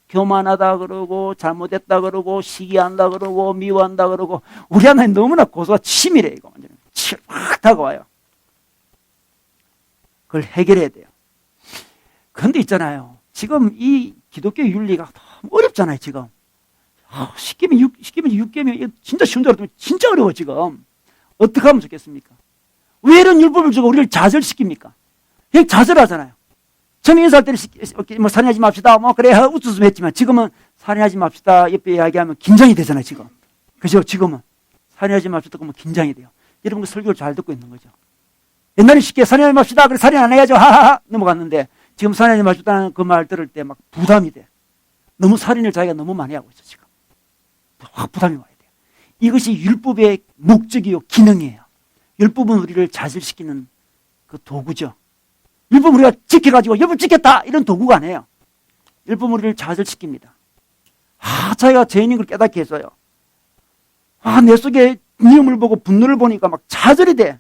교만하다 그러고 잘못했다 그러고 시기한다 그러고 미워한다 그러고 우리 하나님 너무나 고소가 치밀해 이거 완전히 확 다가와요. 그걸 해결해야 돼요. 그런데 있잖아요. 지금 이 기독교 윤리가 너무 어렵잖아요. 지금 10개면 6개면 진짜 쉬운 줄 알았더니 진짜 어려워 지금. 어떻게 하면 좋겠습니까? 왜 이런 율법을 주고 우리를 좌절시킵니까? 그냥 좌절하잖아요. 처음 인사할 때는 뭐 살인하지 맙시다. 뭐 그래 웃었으면 했지만 지금은 살인하지 맙시다. 옆에 이야기하면 긴장이 되잖아요. 지금. 그죠? 지금은 살인하지 맙시다. 그러면 긴장이 돼요. 여러분 그 설교를 잘 듣고 있는 거죠. 옛날에 쉽게 살인하지 맙시다. 그래 살인 안 해야죠. 하하하 넘어갔는데 지금 살인하지 맙시다는 그 말 들을 때 막 부담이 돼. 너무 살인을 자기가 너무 많이 하고 있어 지금. 확 부담이 와야 돼요. 이것이 율법의 목적이요 기능이에요. 율법은 우리를 좌절시키는 그 도구죠. 율법 우리가 지켜가지고 율법 지켰다 이런 도구가 아니에요. 율법 우리를 좌절시킵니다. 자기가 죄인인 걸 깨닫게 해서요. 내 속에 미움을 보고 분노를 보니까 막 좌절이 돼.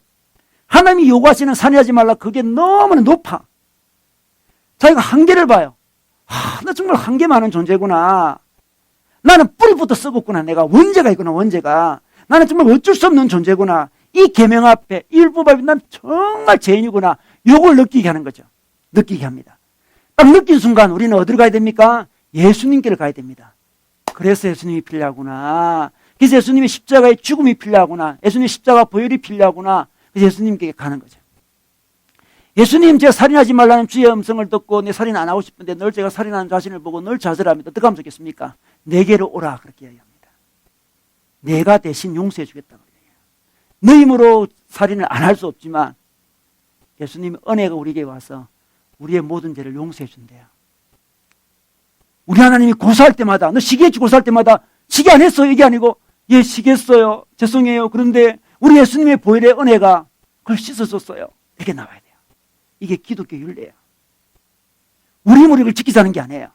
하나님이 요구하시는 살인하지 말라 그게 너무나 높아. 자기가 한계를 봐요. 나 정말 한계 많은 존재구나. 나는 뿌리부터 썩었구나. 내가 원죄가 있구나. 원죄가. 나는 정말 어쩔 수 없는 존재구나. 이 계명 앞에 이 율법 앞에 난 정말 죄인이구나. 요걸 느끼게 하는 거죠. 느끼게 합니다. 딱 느낀 순간 우리는 어디로 가야 됩니까? 예수님께로 가야 됩니다. 그래서 예수님이 필요하구나. 그래서 예수님의 십자가의 죽음이 필요하구나. 예수님의 십자가 보혈이 필요하구나. 그래서 예수님께 가는 거죠. 예수님 제가 살인하지 말라는 주의 음성을 듣고 내 살인 안 하고 싶은데 늘 제가 살인하는 자신을 보고 늘 좌절합니다. 어떻게 하면 좋겠습니까? 내게로 오라 그렇게 이야기합니다. 내가 대신 용서해 주겠다고 얘기해요. 내 힘으로 살인을 안 할 수 없지만 예수님의 은혜가 우리에게 와서 우리의 모든 죄를 용서해 준대요. 우리 하나님이 고소할 때마다 너 시기했지 고소할 때마다 시기 안 했어 이게 아니고 예 시기했어요 죄송해요. 그런데 우리 예수님의 보혈의 은혜가 그걸 씻어줬어요. 이렇게 나와야 돼요. 이게 기독교 윤리예요. 우리 힘으로 이걸 지키자는 게 아니에요.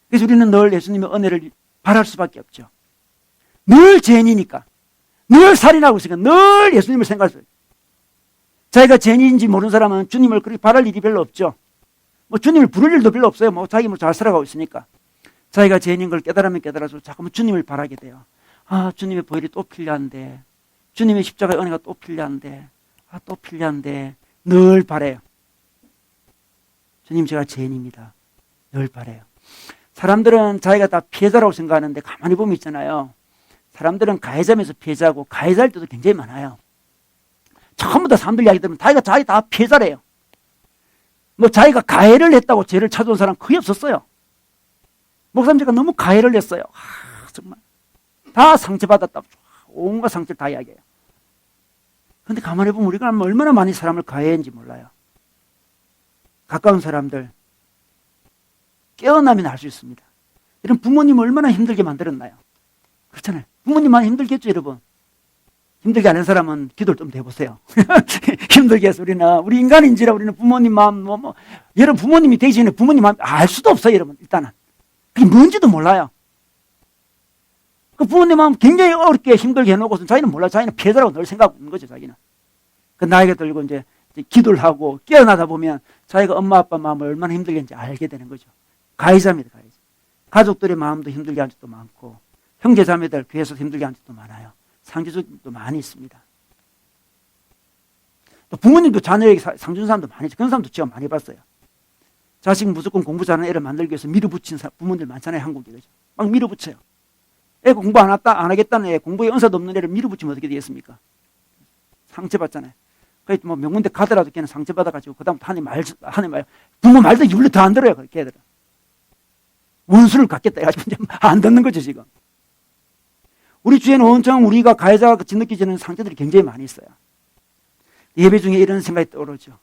그래서 우리는 늘 예수님의 은혜를 바랄 수밖에 없죠. 늘 죄인이니까 늘 살인하고 있으니까 늘 예수님을 생각해요. 자기가 죄인인지 모르는 사람은 주님을 그렇게 바랄 일이 별로 없죠. 뭐 주님을 부를 일도 별로 없어요. 뭐 자기 뭐 잘 살아가고 있으니까. 자기가 죄인인 걸 깨달으면 깨달아서 자꾸만 주님을 바라게 돼요. 주님의 보혈이 또 필요한데, 주님의 십자가의 은혜가 또 필요한데, 또 필요한데, 늘 바래요. 주님 제가 죄인입니다. 늘 바래요. 사람들은 자기가 다 피해자라고 생각하는데 가만히 보면 있잖아요. 사람들은 가해자면서 피해자고 가해자일 때도 굉장히 많아요. 전부 다 사람들 이야기 들으면 자기 다 피해자래요. 뭐 자기가 가해를 했다고 죄를 찾아온 사람 거의 없었어요. 목사님 제가 너무 가해를 했어요. 정말 다 상처받았다고 온갖 상처를 다 이야기해요. 그런데 가만히 보면 우리가 얼마나 많이 사람을 가해했는지 몰라요. 가까운 사람들 깨어나면 알 수 있습니다. 이런 부모님 얼마나 힘들게 만들었나요? 그렇잖아요. 부모님만 힘들겠죠 여러분. 힘들게 하는 사람은 기도를 좀 해보세요. 힘들게 해서 우리 인간인지라 우리는 부모님 마음 여러분 부모님이 되기 전에 부모님 마음 알 수도 없어요 여러분. 일단은 그게 뭔지도 몰라요. 그 부모님 마음 굉장히 어렵게 힘들게 해놓고서 자기는 몰라요. 자기는 피해자라고 늘 생각하고 있는 거죠 자기는. 그 나이가 들고 이제 기도를 하고 깨어나다 보면 자기가 엄마 아빠 마음을 얼마나 힘들게 했는지 알게 되는 거죠. 가해자입니다. 가해자. 가족들의 마음도 힘들게 한 적도 많고 형제 자매들 교회에서 힘들게 한 적도 많아요. 상주도 많이 있습니다. 또 부모님도 자녀에게 상 주는 사람도 많이 있죠. 그런 사람도 제가 많이 봤어요. 자식 무조건 공부 잘하는 애를 만들기 위해서 밀어붙인 부모들 많잖아요. 한국에. 그죠? 막 밀어붙여요. 애 공부 안 하겠다는 애, 공부에 은사도 없는 애를 밀어붙이면 어떻게 되겠습니까? 상처받잖아요. 그래서 뭐 명문대 가더라도 걔는 상처받아가지고 그다음부터 하는 말 부모 말도 입으로 더 안 들어요. 걔들은. 원수를 갖겠다 해가지고 이제 안 듣는 거죠 지금. 우리 주위에는 온통 우리가 가해자가 느끼지는 상태들이 굉장히 많이 있어요. 예배 중에 이런 생각이 떠오르죠.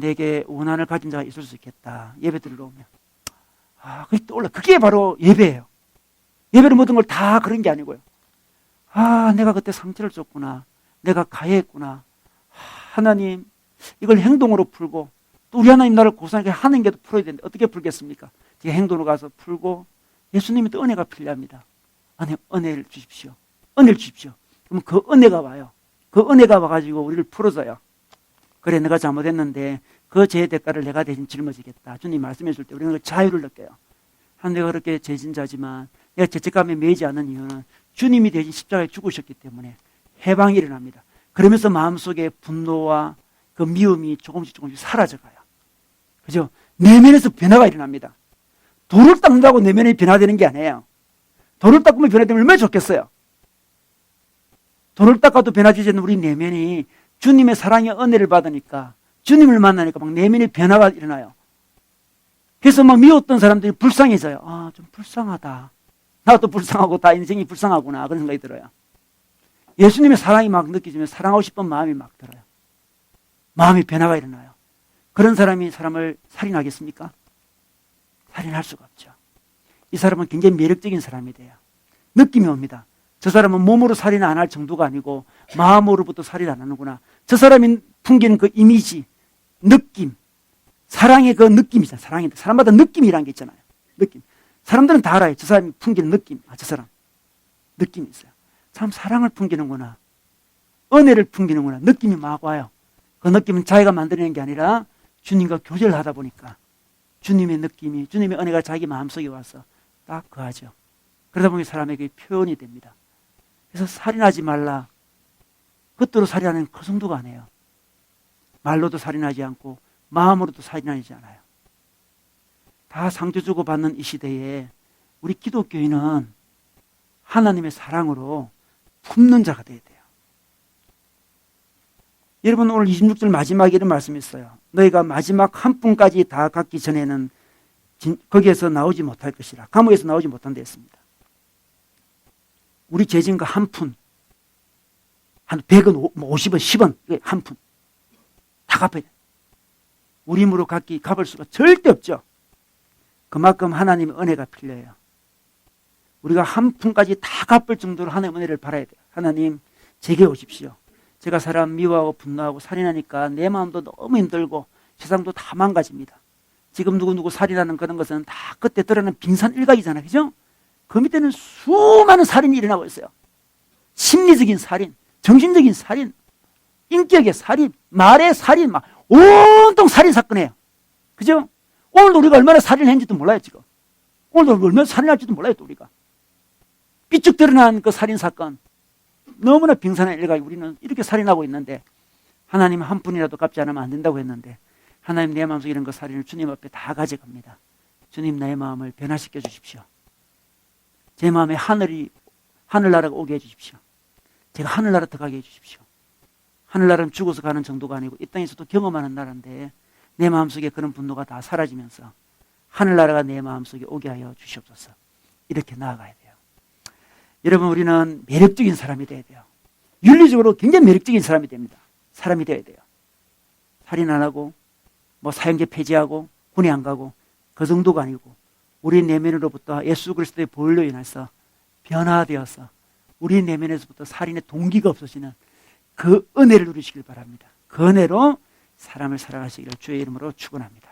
내게 원한을 가진 자가 있을 수 있겠다. 예배 들어오면. 그게 떠올라. 그게 바로 예배예요. 예배를 모든 걸 다 그런 게 아니고요. 내가 그때 상처를 줬구나. 내가 가해했구나. 하나님, 이걸 행동으로 풀고, 또 우리 하나님 나를 고상하게 하는 게 풀어야 되는데 어떻게 풀겠습니까? 제가 행동으로 가서 풀고, 예수님이 또 은혜가 필요합니다. 은혜를 주십시오. 은혜를 주십시오. 그러면 그 은혜가 와요. 그 은혜가 와가지고 우리를 풀어줘요. 그래, 내가 잘못했는데 그 죄의 대가를 내가 대신 짊어지겠다. 주님 말씀해 줄 때 우리는 그 자유를 느껴요. 내가 그렇게 죄진자지만 내가 죄책감에 매이지 않는 이유는 주님이 대신 십자가에 죽으셨기 때문에 해방이 일어납니다. 그러면서 마음속에 분노와 그 미움이 조금씩 사라져가요. 그죠? 내면에서 변화가 일어납니다. 돌을 닦는다고 내면이 변화되는 게 아니에요. 돌을 닦으면 변화되면 얼마나 좋겠어요. 돌을 닦아도 변화되지 않는 우리 내면이 주님의 사랑의 은혜를 받으니까, 주님을 만나니까 막 내면의 변화가 일어나요. 그래서 막 미웠던 사람들이 불쌍해져요. 아, 좀 불쌍하다. 나도 불쌍하고 다 인생이 불쌍하구나. 그런 생각이 들어요. 예수님의 사랑이 막 느껴지면 사랑하고 싶은 마음이 막 들어요. 마음의 변화가 일어나요. 그런 사람이 사람을 살인하겠습니까? 살인할 수가 없죠. 이 사람은 굉장히 매력적인 사람이 돼요. 느낌이 옵니다. 저 사람은 몸으로 살인 안 할 정도가 아니고 마음으로부터 살인 안 하는구나. 저 사람이 풍기는 그 이미지, 느낌, 사랑의 그 느낌이잖아요. 사람마다 느낌이라는 게 있잖아요. 느낌. 사람들은 다 알아요. 저 사람이 풍기는 느낌. 아, 저 사람. 느낌이 있어요. 참 사랑을 풍기는구나. 은혜를 풍기는구나. 느낌이 막 와요. 그 느낌은 자기가 만들어낸 게 아니라 주님과 교제를 하다 보니까 주님의 느낌이, 주님의 은혜가 자기 마음속에 와서 딱 거하죠. 그러다 보니 사람에게 표현이 됩니다. 그래서 살인하지 말라. 겉으로 살인하는 그 정도가 아니에요. 말로도 살인하지 않고 마음으로도 살인하지 않아요. 다 상처 주고 받는 이 시대에 우리 기독교인은 하나님의 사랑으로 품는 자가 되어야 돼요. 여러분, 오늘 26절 마지막에 이런 말씀이 있어요. 너희가 마지막 한 푼까지 다 갖기 전에는 거기에서 나오지 못할 것이라. 감옥에서 나오지 못한다 했습니다. 우리 재진과 한 푼, 한 100원, 50원, 10원, 한 푼. 다 갚아야 돼요. 우리 힘으로 갚을 수가 절대 없죠. 그만큼 하나님의 은혜가 필요해요. 우리가 한 푼까지 다 갚을 정도로 하나님의 은혜를 바라야 돼요. 하나님, 제게 오십시오. 제가 사람 미워하고 분노하고 살인하니까 내 마음도 너무 힘들고 세상도 다 망가집니다. 지금 누구 살인하는 그런 것은 다 그때 드러나는 빙산 일각이잖아요. 그죠? 그 밑에는 수많은 살인이 일어나고 있어요. 심리적인 살인, 정신적인 살인, 인격의 살인, 말의 살인, 막 온통 살인 사건이에요. 그죠? 오늘도 우리가 얼마나 살인을 했는지도 몰라요, 지금. 오늘도 얼마나 살인할지도 몰라요, 또 우리가. 삐쭉 드러난 그 살인 사건. 너무나 빙산의 일각이 우리는 이렇게 살인하고 있는데 하나님 한 푼이라도 갚지 않으면 안 된다고 했는데 하나님 내 마음속에 이런 그 살인을 주님 앞에 다 가져갑니다. 주님 나의 마음을 변화시켜 주십시오. 제 마음에 하늘나라가 오게 해주십시오. 제가 하늘나라 들어가게 해주십시오. 하늘나라는 죽어서 가는 정도가 아니고 이 땅에서도 경험하는 나라인데 내 마음속에 그런 분노가 다 사라지면서 하늘나라가 내 마음속에 오게 하여 주시옵소서. 이렇게 나아가야 돼요. 여러분, 우리는 매력적인 사람이 돼야 돼요. 윤리적으로 굉장히 매력적인 사람이 됩니다. 사람이 돼야 돼요. 살인 안 하고 사형제 폐지하고 군에 안 가고 그 정도가 아니고 우리 내면으로부터 예수 그리스도의 보혈로 인해서 변화되어서 우리 내면에서부터 살인의 동기가 없어지는 그 은혜를 누리시길 바랍니다. 그 은혜로 사람을 살아가시기를 주의 이름으로 축원합니다.